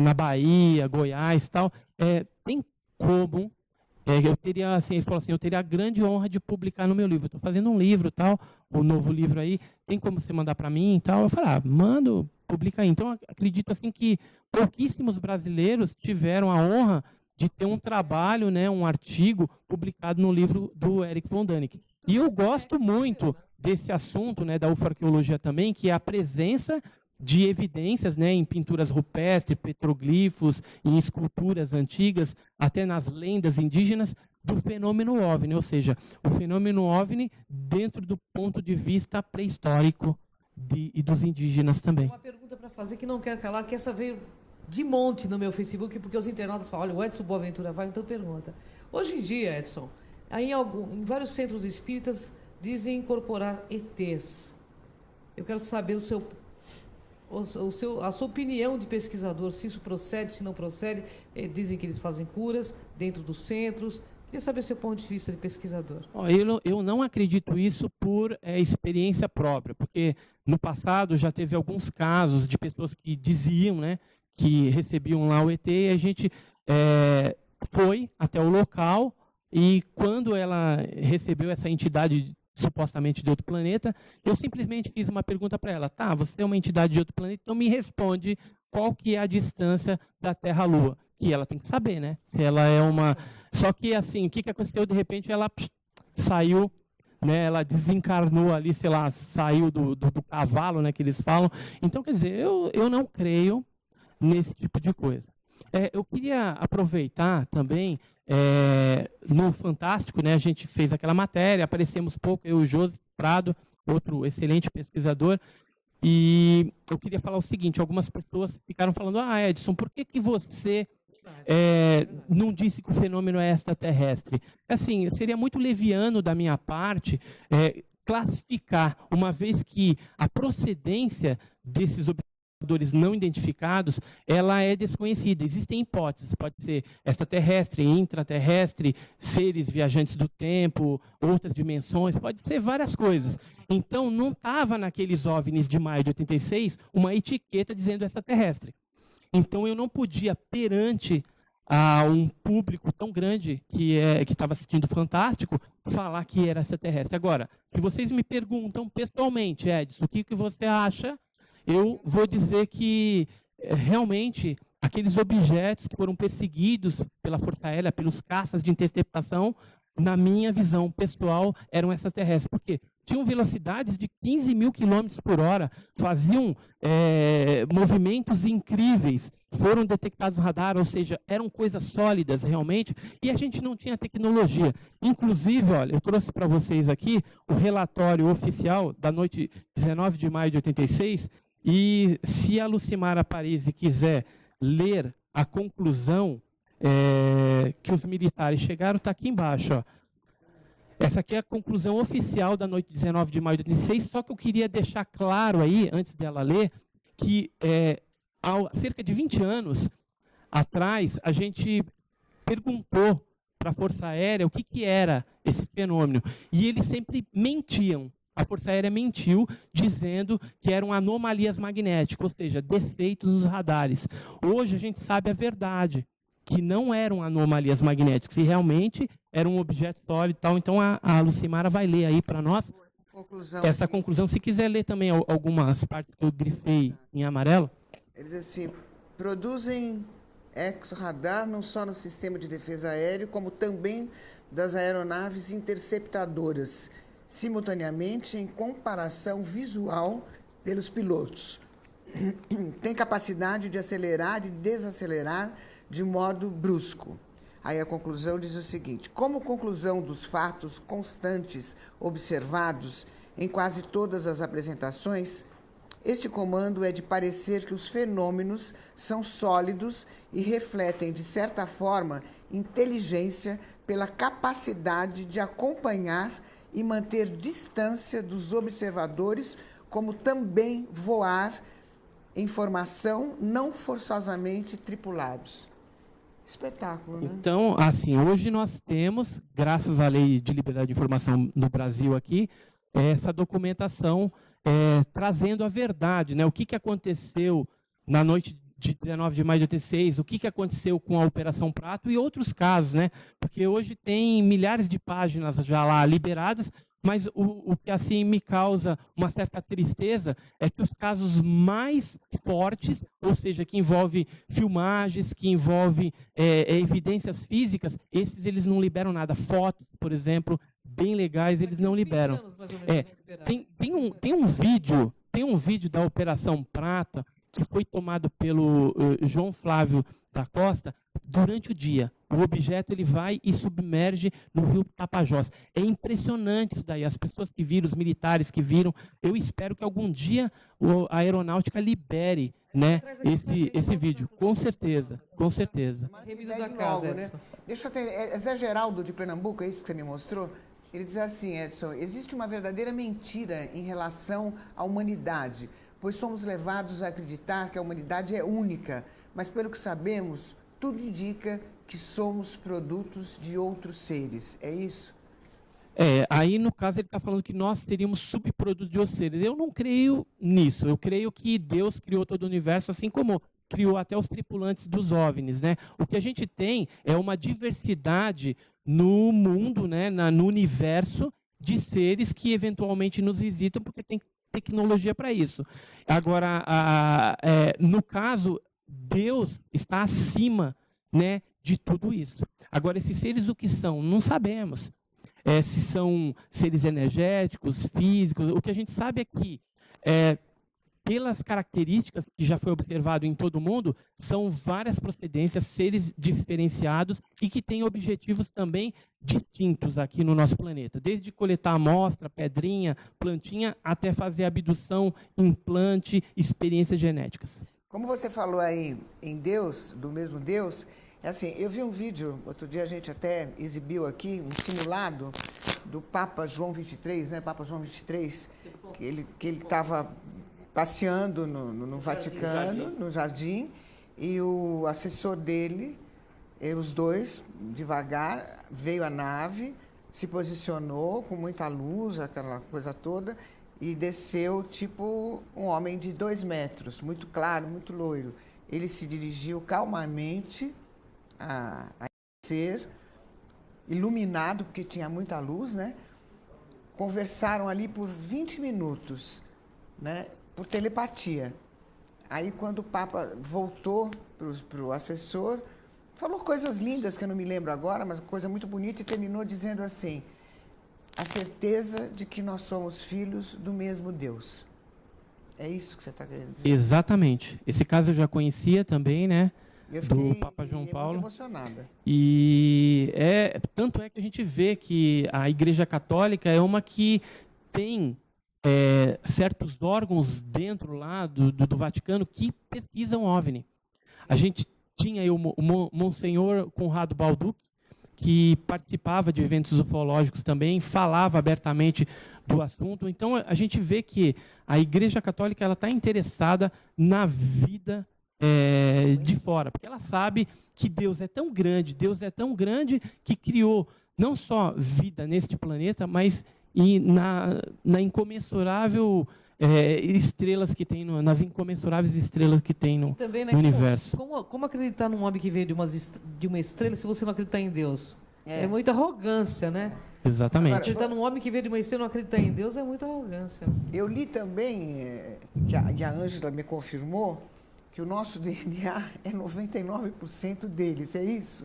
na Bahia, Goiás e tal. Tem como... eu teria, assim, ele falou assim, eu teria a grande honra de publicar no meu livro. Estou fazendo um livro, tal, um novo livro aí, tem como você mandar para mim e tal? Eu falei, mando, publica aí. Então, acredito assim que pouquíssimos brasileiros tiveram a honra de ter um trabalho, né, um artigo publicado no livro do Erich von Däniken. E eu gosto muito desse assunto, né, da ufoarqueologia também, que é a presença de evidências, né, em pinturas rupestres, petroglifos, em esculturas antigas, até nas lendas indígenas, do fenômeno OVNI, ou seja, o fenômeno OVNI dentro do ponto de vista pré-histórico e dos indígenas também. Uma pergunta para fazer que não quero calar, que essa veio de monte no meu Facebook, porque os internautas falam, olha, o Edson Boaventura vai, então pergunta. Hoje em dia, Edson, em vários centros espíritas dizem incorporar ETs. Eu quero saber a sua opinião de pesquisador, se isso procede, se não procede. Dizem que eles fazem curas dentro dos centros. Queria saber seu ponto de vista de pesquisador. Eu não acredito isso por experiência própria, porque no passado já teve alguns casos de pessoas que diziam, né, que recebiam lá o ET, e a gente foi até o local, e quando ela recebeu essa entidade supostamente de outro planeta, eu simplesmente fiz uma pergunta para ela, tá, você é uma entidade de outro planeta, então me responde qual que é a distância da Terra-Lua, que ela tem que saber, né, se ela é uma... Só que, assim, o que aconteceu, de repente, ela saiu, né, ela desencarnou ali, sei lá, saiu do cavalo, né, que eles falam. Então, quer dizer, eu não creio nesse tipo de coisa. Eu queria aproveitar também, no Fantástico, né, a gente fez aquela matéria, aparecemos pouco, eu e o José Prado, outro excelente pesquisador, e eu queria falar o seguinte, algumas pessoas ficaram falando, Edson, por que você não disse que o fenômeno é extraterrestre? Assim, seria muito leviano da minha parte classificar, uma vez que a procedência desses observadores não identificados, ela é desconhecida. Existem hipóteses, pode ser extraterrestre, intraterrestre, seres viajantes do tempo, outras dimensões, pode ser várias coisas. Então, não estava naqueles OVNIs de maio de 86 uma etiqueta dizendo extraterrestre. Então, eu não podia, perante a um público tão grande que estava assistindo o Fantástico, falar que era extraterrestre. Agora, se vocês me perguntam pessoalmente, Edson, o que você acha, eu vou dizer que, realmente, aqueles objetos que foram perseguidos pela Força Aérea, pelos caças de interceptação, na minha visão pessoal, eram extraterrestres. Por quê? Tinham velocidades de 15 mil quilômetros por hora, faziam movimentos incríveis, foram detectados no radar, ou seja, eram coisas sólidas realmente, e a gente não tinha tecnologia. Inclusive, olha, eu trouxe para vocês aqui o relatório oficial da noite 19 de maio de 86, e se a Lucimara Parisi quiser ler a conclusão que os militares chegaram, está aqui embaixo, ó. Essa aqui é a conclusão oficial da noite 19 de maio de 2016, só que eu queria deixar claro aí, antes dela ler, que há cerca de 20 anos atrás, a gente perguntou para a Força Aérea o que era esse fenômeno, e eles sempre mentiam. A Força Aérea mentiu, dizendo que eram anomalias magnéticas, ou seja, defeitos nos radares. Hoje a gente sabe a verdade, que não eram anomalias magnéticas, e realmente era um objeto sólido e tal. Então a Lucimara vai ler aí para nós essa conclusão. Se quiser ler também algumas partes que eu grifei em amarelo. Eles assim, produzem exo-radar não só no sistema de defesa aéreo, como também das aeronaves interceptadoras, simultaneamente em comparação visual pelos pilotos. Tem capacidade de acelerar e desacelerar de modo brusco. Aí a conclusão diz o seguinte: como conclusão dos fatos constantes observados em quase todas as apresentações, este comando é de parecer que os fenômenos são sólidos e refletem, de certa forma, inteligência pela capacidade de acompanhar e manter distância dos observadores, como também voar em formação, não forçosamente tripulados. Espetáculo, né? Então, assim, hoje nós temos, graças à Lei de Liberdade de Informação no Brasil aqui, essa documentação trazendo a verdade, né? O que aconteceu na noite de 19 de maio de 86, o que aconteceu com a Operação Prato e outros casos, né? Porque hoje tem milhares de páginas já lá liberadas, mas o que assim me causa uma certa tristeza é que os casos mais fortes, ou seja, que envolvem filmagens, que envolvem evidências físicas, esses eles não liberam nada. Fotos, por exemplo, bem legais, eles não liberam. Tem um vídeo da Operação Prata que foi tomado pelo João Flávio da Costa durante o dia. O objeto ele vai e submerge no rio Tapajós. É impressionante isso daí. As pessoas que viram, os militares que viram, eu espero que algum dia a aeronáutica libere, né, esse vídeo. Com certeza, com certeza. Da casa, né? Deixa eu ter, Zé Geraldo de Pernambuco, é isso que você me mostrou? Ele diz assim, Edson, existe uma verdadeira mentira em relação à humanidade, pois somos levados a acreditar que a humanidade é única, mas pelo que sabemos, tudo indica que somos produtos de outros seres. É isso? Aí no caso ele está falando que nós seríamos subprodutos de outros seres. Eu não creio nisso. Eu creio que Deus criou todo o universo, assim como criou até os tripulantes dos OVNIs, né? O que a gente tem é uma diversidade no mundo, né, no universo de seres que eventualmente nos visitam, porque tem tecnologia para isso. Agora, no caso, Deus está acima, né, de tudo isso. Agora, esses seres o que são? Não sabemos. Se são seres energéticos, físicos, o que a gente sabe é que, pelas características que já foi observado em todo o mundo, são várias procedências, seres diferenciados e que têm objetivos também distintos aqui no nosso planeta. Desde coletar amostra, pedrinha, plantinha, até fazer abdução, implante, experiências genéticas. Como você falou aí em Deus, do mesmo Deus, assim, eu vi um vídeo, outro dia a gente até exibiu aqui, um simulado do Papa João XXIII, né? Papa João XXIII, que ele estava passeando no Vaticano, no jardim, e o assessor dele, os dois, devagar, veio à nave, se posicionou com muita luz, aquela coisa toda, e desceu tipo um homem de 2 metros, muito claro, muito loiro. Ele se dirigiu calmamente a ser iluminado, porque tinha muita luz, né? Conversaram ali por 20 minutos, né? Por telepatia. Aí, quando o Papa voltou para o assessor, falou coisas lindas, que eu não me lembro agora, mas coisa muito bonita, e terminou dizendo assim: a certeza de que nós somos filhos do mesmo Deus. É isso que você está querendo dizer? Exatamente. Esse caso eu já conhecia também, né? Do Papa João Paulo. Muito emocionada. E tanto é que a gente vê que a Igreja Católica é uma que tem certos órgãos dentro lá do Vaticano que pesquisam OVNI. A gente tinha aí o Monsenhor Conrado Balducci, que participava de eventos ufológicos também, falava abertamente do assunto. Então, a gente vê que a Igreja Católica está interessada na vida de fora, porque ela sabe que Deus é tão grande que criou não só vida neste planeta, mas na incomensurável estrelas que tem nas incomensuráveis estrelas que tem no universo. Como acreditar num homem que veio de uma estrela se você não acreditar em Deus? É muita arrogância, né? Exatamente. Agora, acreditar num homem que veio de uma estrela e não acreditar em Deus é muita arrogância. Eu li também, que a Ângela me confirmou, que o nosso DNA é 99% deles, é isso?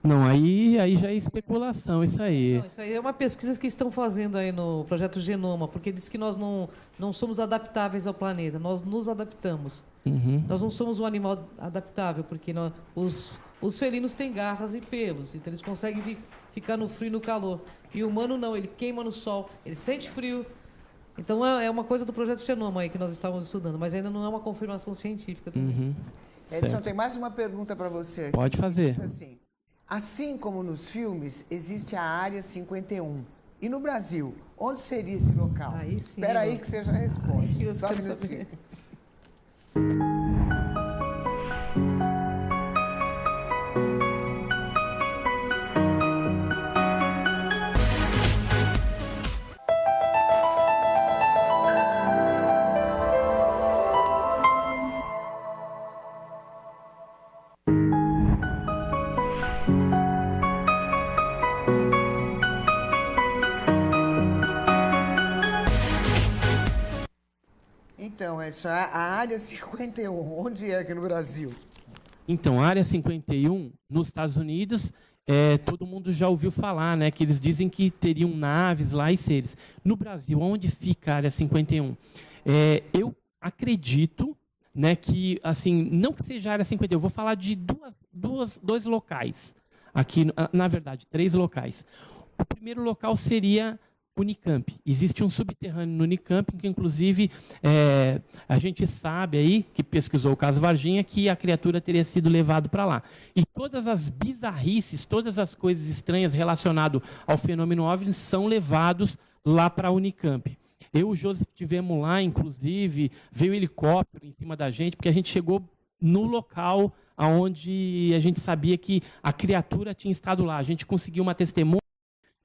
Não, aí já é especulação, isso aí. Não, isso aí é uma pesquisa que estão fazendo aí no Projeto Genoma, porque diz que nós não somos adaptáveis ao planeta, nós nos adaptamos. Uhum. Nós não somos um animal adaptável, porque os felinos têm garras e pelos, então eles conseguem ficar no frio e no calor. E o humano não, ele queima no sol, ele sente frio. Então é uma coisa do Projeto Genoma aí que nós estávamos estudando, mas ainda não é uma confirmação científica também. Uhum. Edson, tem mais uma pergunta para você aqui. Pode fazer. Assim como nos filmes, existe a Área 51. E no Brasil, onde seria esse local? Aí sim. Espera aí que você já responde. Só um minutinho. Então, essa a área 51, onde é aqui no Brasil? Então, a Área 51, nos Estados Unidos, todo mundo já ouviu falar, né, que eles dizem que teriam naves lá e seres. No Brasil, onde fica a Área 51? Eu acredito, né, que, assim, não que seja a Área 51, eu vou falar de dois locais. Aqui, na verdade, 3 locais. O primeiro local seria Unicamp. Existe um subterrâneo no Unicamp, que inclusive a gente sabe aí, que pesquisou o caso Varginha, que a criatura teria sido levada para lá. E todas as bizarrices, todas as coisas estranhas relacionadas ao fenômeno OVNI são levados lá para a Unicamp. Eu e o Joseph estivemos lá, inclusive, veio um helicóptero em cima da gente, porque a gente chegou no local onde a gente sabia que a criatura tinha estado lá. A gente conseguiu uma testemunha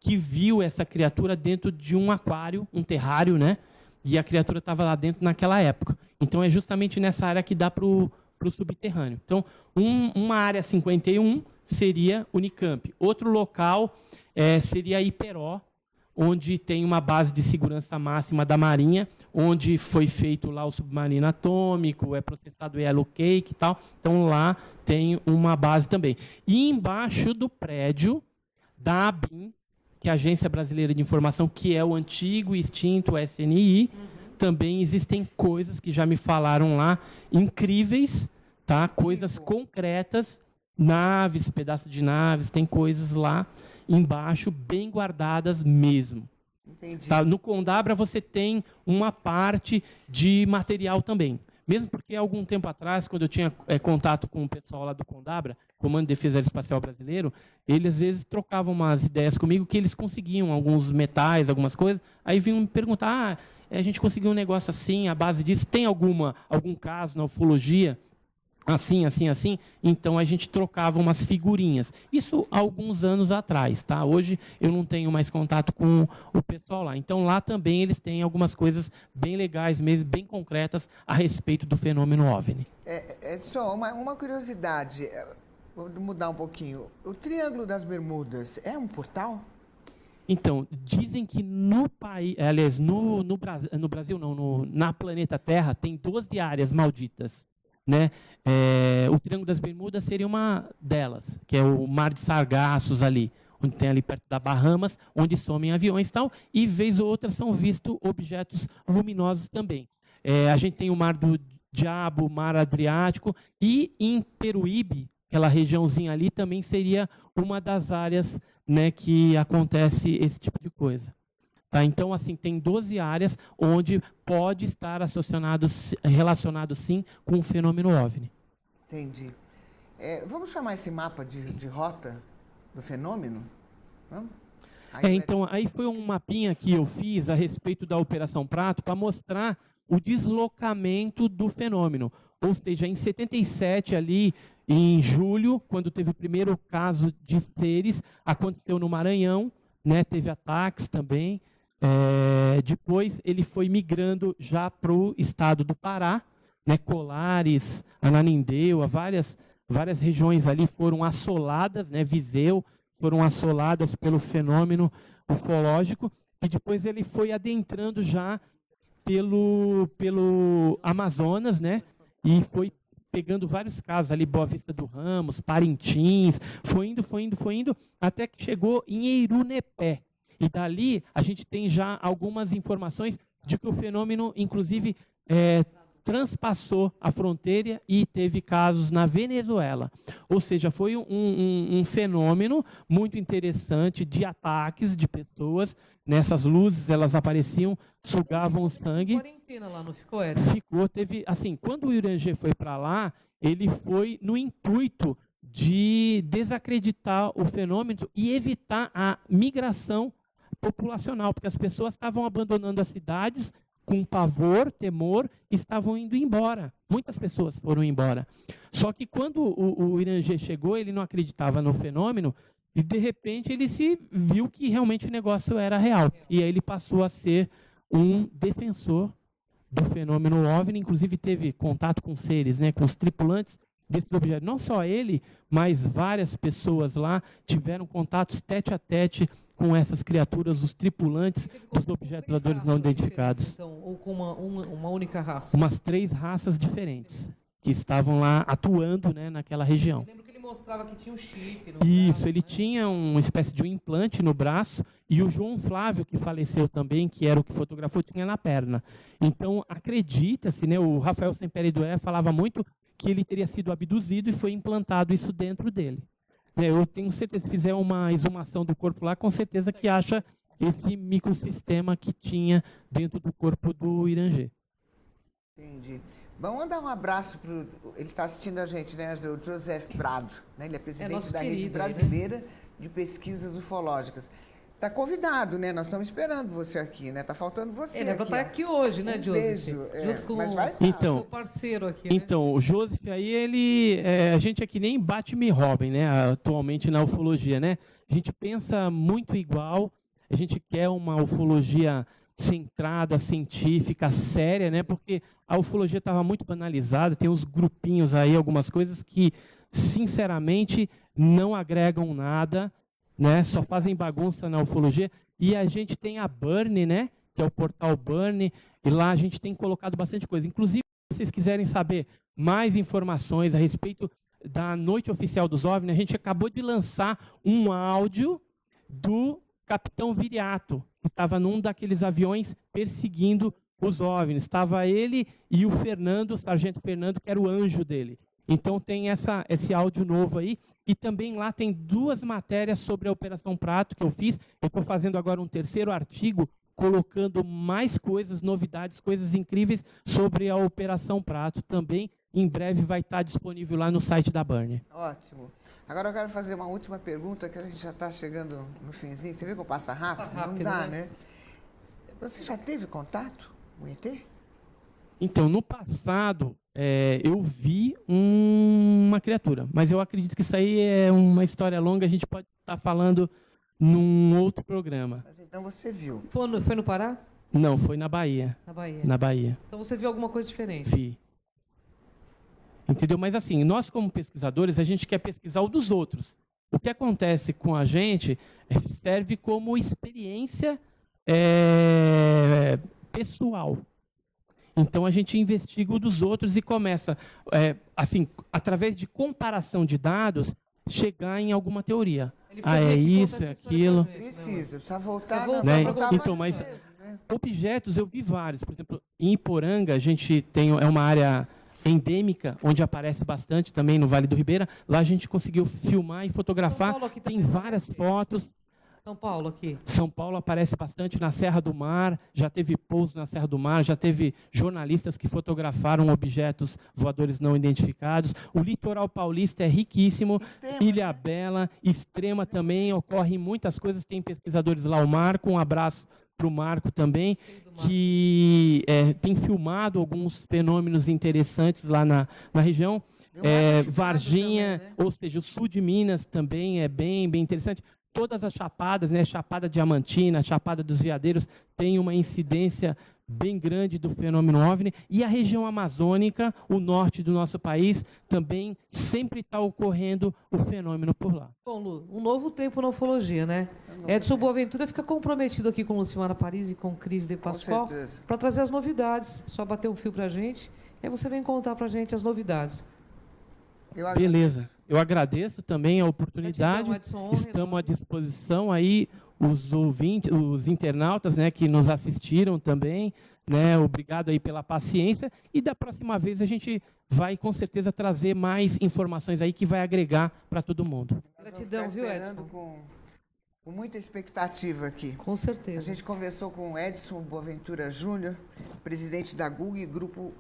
que viu essa criatura dentro de um aquário, um terrário, né? E a criatura estava lá dentro naquela época. Então, é justamente nessa área que dá para o subterrâneo. Então, uma área 51 seria Unicamp. Outro local seria Iperó, onde tem uma base de segurança máxima da Marinha, onde foi feito lá o submarino atômico, é processado o Yellow Cake e tal. Então, lá tem uma base também. E embaixo do prédio da ABIN, que é a Agência Brasileira de Informação, que é o antigo e extinto SNI, também existem coisas que já me falaram lá, incríveis, tá? Coisas concretas, naves, pedaços de naves, tem coisas lá embaixo, bem guardadas mesmo. Entendi. Tá? No Condabra você tem uma parte de material também. Mesmo porque, algum tempo atrás, quando eu tinha contato com o pessoal lá do Condabra, Comando de Defesa Aeroespacial Brasileiro, eles às vezes trocavam umas ideias comigo que eles conseguiam alguns metais, algumas coisas, aí vinham me perguntar, a gente conseguiu um negócio assim, a base disso, tem algum caso na ufologia, assim, assim, assim? Então a gente trocava umas figurinhas. Isso há alguns anos atrás, tá? Hoje eu não tenho mais contato com o pessoal lá. Então lá também eles têm algumas coisas bem legais mesmo, bem concretas a respeito do fenômeno OVNI. Só uma curiosidade, vou mudar um pouquinho. O Triângulo das Bermudas é um portal? Então, dizem que no país, aliás, no Brasil não, na planeta Terra tem 12 áreas malditas, né? O Triângulo das Bermudas seria uma delas, que é o Mar de Sargassos ali, onde tem ali perto da Bahamas, onde somem aviões e tal, e vez ou outra são vistos objetos luminosos também. A gente tem o Mar do Diabo, o Mar Adriático, e em Peruíbe, aquela regiãozinha ali, também seria uma das áreas, né, que acontece esse tipo de coisa. Tá? Então, assim, tem 12 áreas onde pode estar relacionado, sim, com o fenômeno OVNI. Entendi. Vamos chamar esse mapa de rota do fenômeno? Vamos? Então, aí foi um mapinha que eu fiz a respeito da Operação Prato para mostrar o deslocamento do fenômeno. Ou seja, em 77, ali, em julho, quando teve o primeiro caso de seres, aconteceu no Maranhão, né, teve ataques também. Depois ele foi migrando já para o estado do Pará, né, Colares, Ananindeua, várias regiões ali foram assoladas, né, Viseu, foram assoladas pelo fenômeno ufológico, e depois ele foi adentrando já pelo Amazonas, né, e foi pegando vários casos ali, Boa Vista do Ramos, Parintins, foi indo, até que chegou em Eirunepé. E dali a gente tem já algumas informações de que o fenômeno, inclusive, transpassou a fronteira e teve casos na Venezuela. Ou seja, foi um fenômeno muito interessante de ataques de pessoas. Nessas luzes, elas apareciam, sugavam o sangue. Quarentena lá, não ficou, Ed? Ficou, teve, assim, quando o Irangê foi para lá, ele foi no intuito de desacreditar o fenômeno e evitar a migração populacional, porque as pessoas estavam abandonando as cidades com pavor, temor, estavam indo embora. Muitas pessoas foram embora. Só que quando o Irangê chegou, ele não acreditava no fenômeno e, de repente, ele se viu que realmente o negócio era real. E aí ele passou a ser um defensor do fenômeno OVNI, inclusive teve contato com seres, né, com os tripulantes desse objeto. Não só ele, mas várias pessoas lá tiveram contatos tete a tete com essas criaturas, os tripulantes dos objetos voadores não identificados. Então, ou com uma única raça? Umas 3 raças diferentes que estavam lá atuando, né, naquela região. Eu lembro que ele mostrava que tinha um chip no Isso, braço, ele né? tinha uma espécie de um implante no braço e o João Flávio, que faleceu também, que era o que fotografou, tinha na perna. Então, acredita-se, né, o Rafael Semperidoé falava muito que ele teria sido abduzido e foi implantado isso dentro dele. Eu tenho certeza, se fizer uma exumação do corpo lá, com certeza que acha esse microsistema que tinha dentro do corpo do Irangê. Entendi. Vamos mandar um abraço para ele está assistindo a gente, né, o Joseph Prado, né? Ele é presidente nosso da Rede querido aí, né? Brasileira de Pesquisas Ufológicas. Está convidado, né? Nós estamos esperando você aqui, né? Está faltando você Ele é para aqui, estar ó. aqui hoje, né, Um Joseph? beijo, Junto com mas vai Então, seu parceiro aqui, né? Então, o Joseph aí, ele, a gente é que nem Batman e Robin, né, atualmente na ufologia, né? A gente pensa muito igual, a gente quer uma ufologia centrada, científica, séria, né? Porque a ufologia estava muito banalizada, tem uns grupinhos aí, algumas coisas que, sinceramente, não agregam nada, né? Só fazem bagunça na ufologia. E a gente tem a Burn, né? Que é o portal Burn, e lá a gente tem colocado bastante coisa. Inclusive, se vocês quiserem saber mais informações a respeito da Noite Oficial dos OVNIs, a gente acabou de lançar um áudio do Capitão Viriato, que estava num daqueles aviões perseguindo os OVNIs. Estava ele e o Fernando, o Sargento Fernando, que era o anjo dele. Então tem esse áudio novo aí. E também lá tem 2 matérias sobre a Operação Prato que eu fiz. Eu estou fazendo agora um 3º artigo, colocando mais coisas, novidades, coisas incríveis sobre a Operação Prato. Também, em breve, vai estar disponível lá no site da Burn. Ótimo. Agora eu quero fazer uma última pergunta, que a gente já está chegando no finzinho. Você viu que passa rápido? Passa rápido, não dá, né? né? Você já teve contato com o ET? Então, no passado, eu vi uma criatura, mas eu acredito que isso aí é uma história longa, a gente pode estar falando num outro programa. Mas então você viu. Foi no Pará? Não, foi na Bahia. Na Bahia. Na Bahia. Então você viu alguma coisa diferente? Vi. Entendeu? Mas assim, nós como pesquisadores, a gente quer pesquisar o dos outros. O que acontece com a gente serve como experiência pessoal. Então a gente investiga o dos outros e começa, assim, através de comparação de dados, chegar em alguma teoria. Ele Ah, é precisa vir aqui isso, contar é essa história pra aquilo. gente, né, Precisa voltar. Precisa voltar Né? pra contar Então, mais mas vezes, né? objetos eu vi vários. Por exemplo, em Iporanga a gente tem uma área endêmica, onde aparece bastante também no Vale do Ribeira. Lá a gente conseguiu filmar e fotografar. São Paulo aqui Tem também várias aparece. fotos. São Paulo aqui. São Paulo aparece bastante na Serra do Mar, já teve pouso na Serra do Mar, já teve jornalistas que fotografaram objetos voadores não identificados. O litoral paulista é riquíssimo, Extrema, Ilha né? Bela, Extrema também, ocorrem muitas coisas, tem pesquisadores lá, o Marco, um abraço para o Marco também, que tem filmado alguns fenômenos interessantes lá na região. E o Marco Chipado Varginha, também, né? ou seja, o sul de Minas também é bem interessante. Todas as chapadas, né, Chapada Diamantina, Chapada dos Veadeiros, tem uma incidência bem grande do fenômeno OVNI. E a região amazônica, o norte do nosso país, também sempre está ocorrendo o fenômeno por lá. Bom, Lu, um novo tempo na ufologia, né? Edson Boaventura fica comprometido aqui com Lucimara Paris e com Cris de Pascoal certeza. para trazer as novidades. Só bater um fio para a gente, e aí você vem contar para a gente as novidades. Beleza. Eu agradeço também a oportunidade. Gratidão, Edson, honra Estamos à enorme. disposição aí, os ouvintes, os internautas, né, que nos assistiram também, né? Obrigado aí pela paciência. E da próxima vez a gente vai com certeza trazer mais informações aí que vai agregar para todo mundo. Gratidão, Nós vamos viu, ficar Edson? esperando com muita expectativa aqui. Com certeza. A gente conversou com o Edson Boaventura Júnior, presidente da GUG, Grupo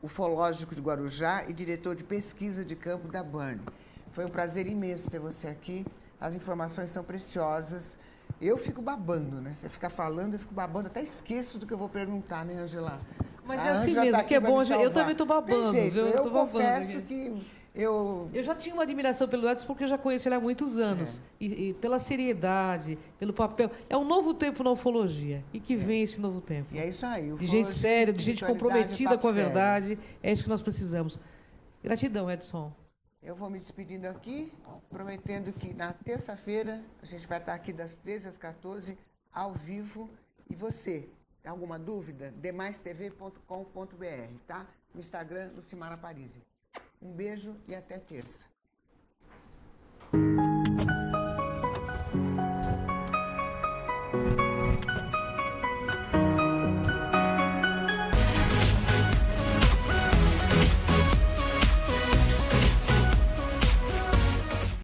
Ufológico de Guarujá e diretor de pesquisa de campo da Burn. Foi um prazer imenso ter você aqui. As informações são preciosas Eu fico babando, né? Você fica falando, eu fico babando, até esqueço do que eu vou perguntar, né, Angela? Mas A é assim Ângela mesmo, tá que é aqui pra bom. me Eu salvar. também estou babando, Tem jeito, viu? eu tô babando confesso aqui. que eu Eu já tinha uma admiração pelo Edson porque eu já conheço ele há muitos anos. E pela seriedade, pelo papel. É um novo tempo na ufologia. E que vem esse novo tempo. E é isso aí. De gente séria, de gente comprometida com a sério. verdade. É isso que nós precisamos. Gratidão, Edson. Eu vou me despedindo aqui, prometendo que na terça-feira a gente vai estar aqui das 13 às 14, ao vivo. E você, tem alguma dúvida? demaistv.com.br, tá? No Instagram, Lucimara Parisi. Um beijo e até terça.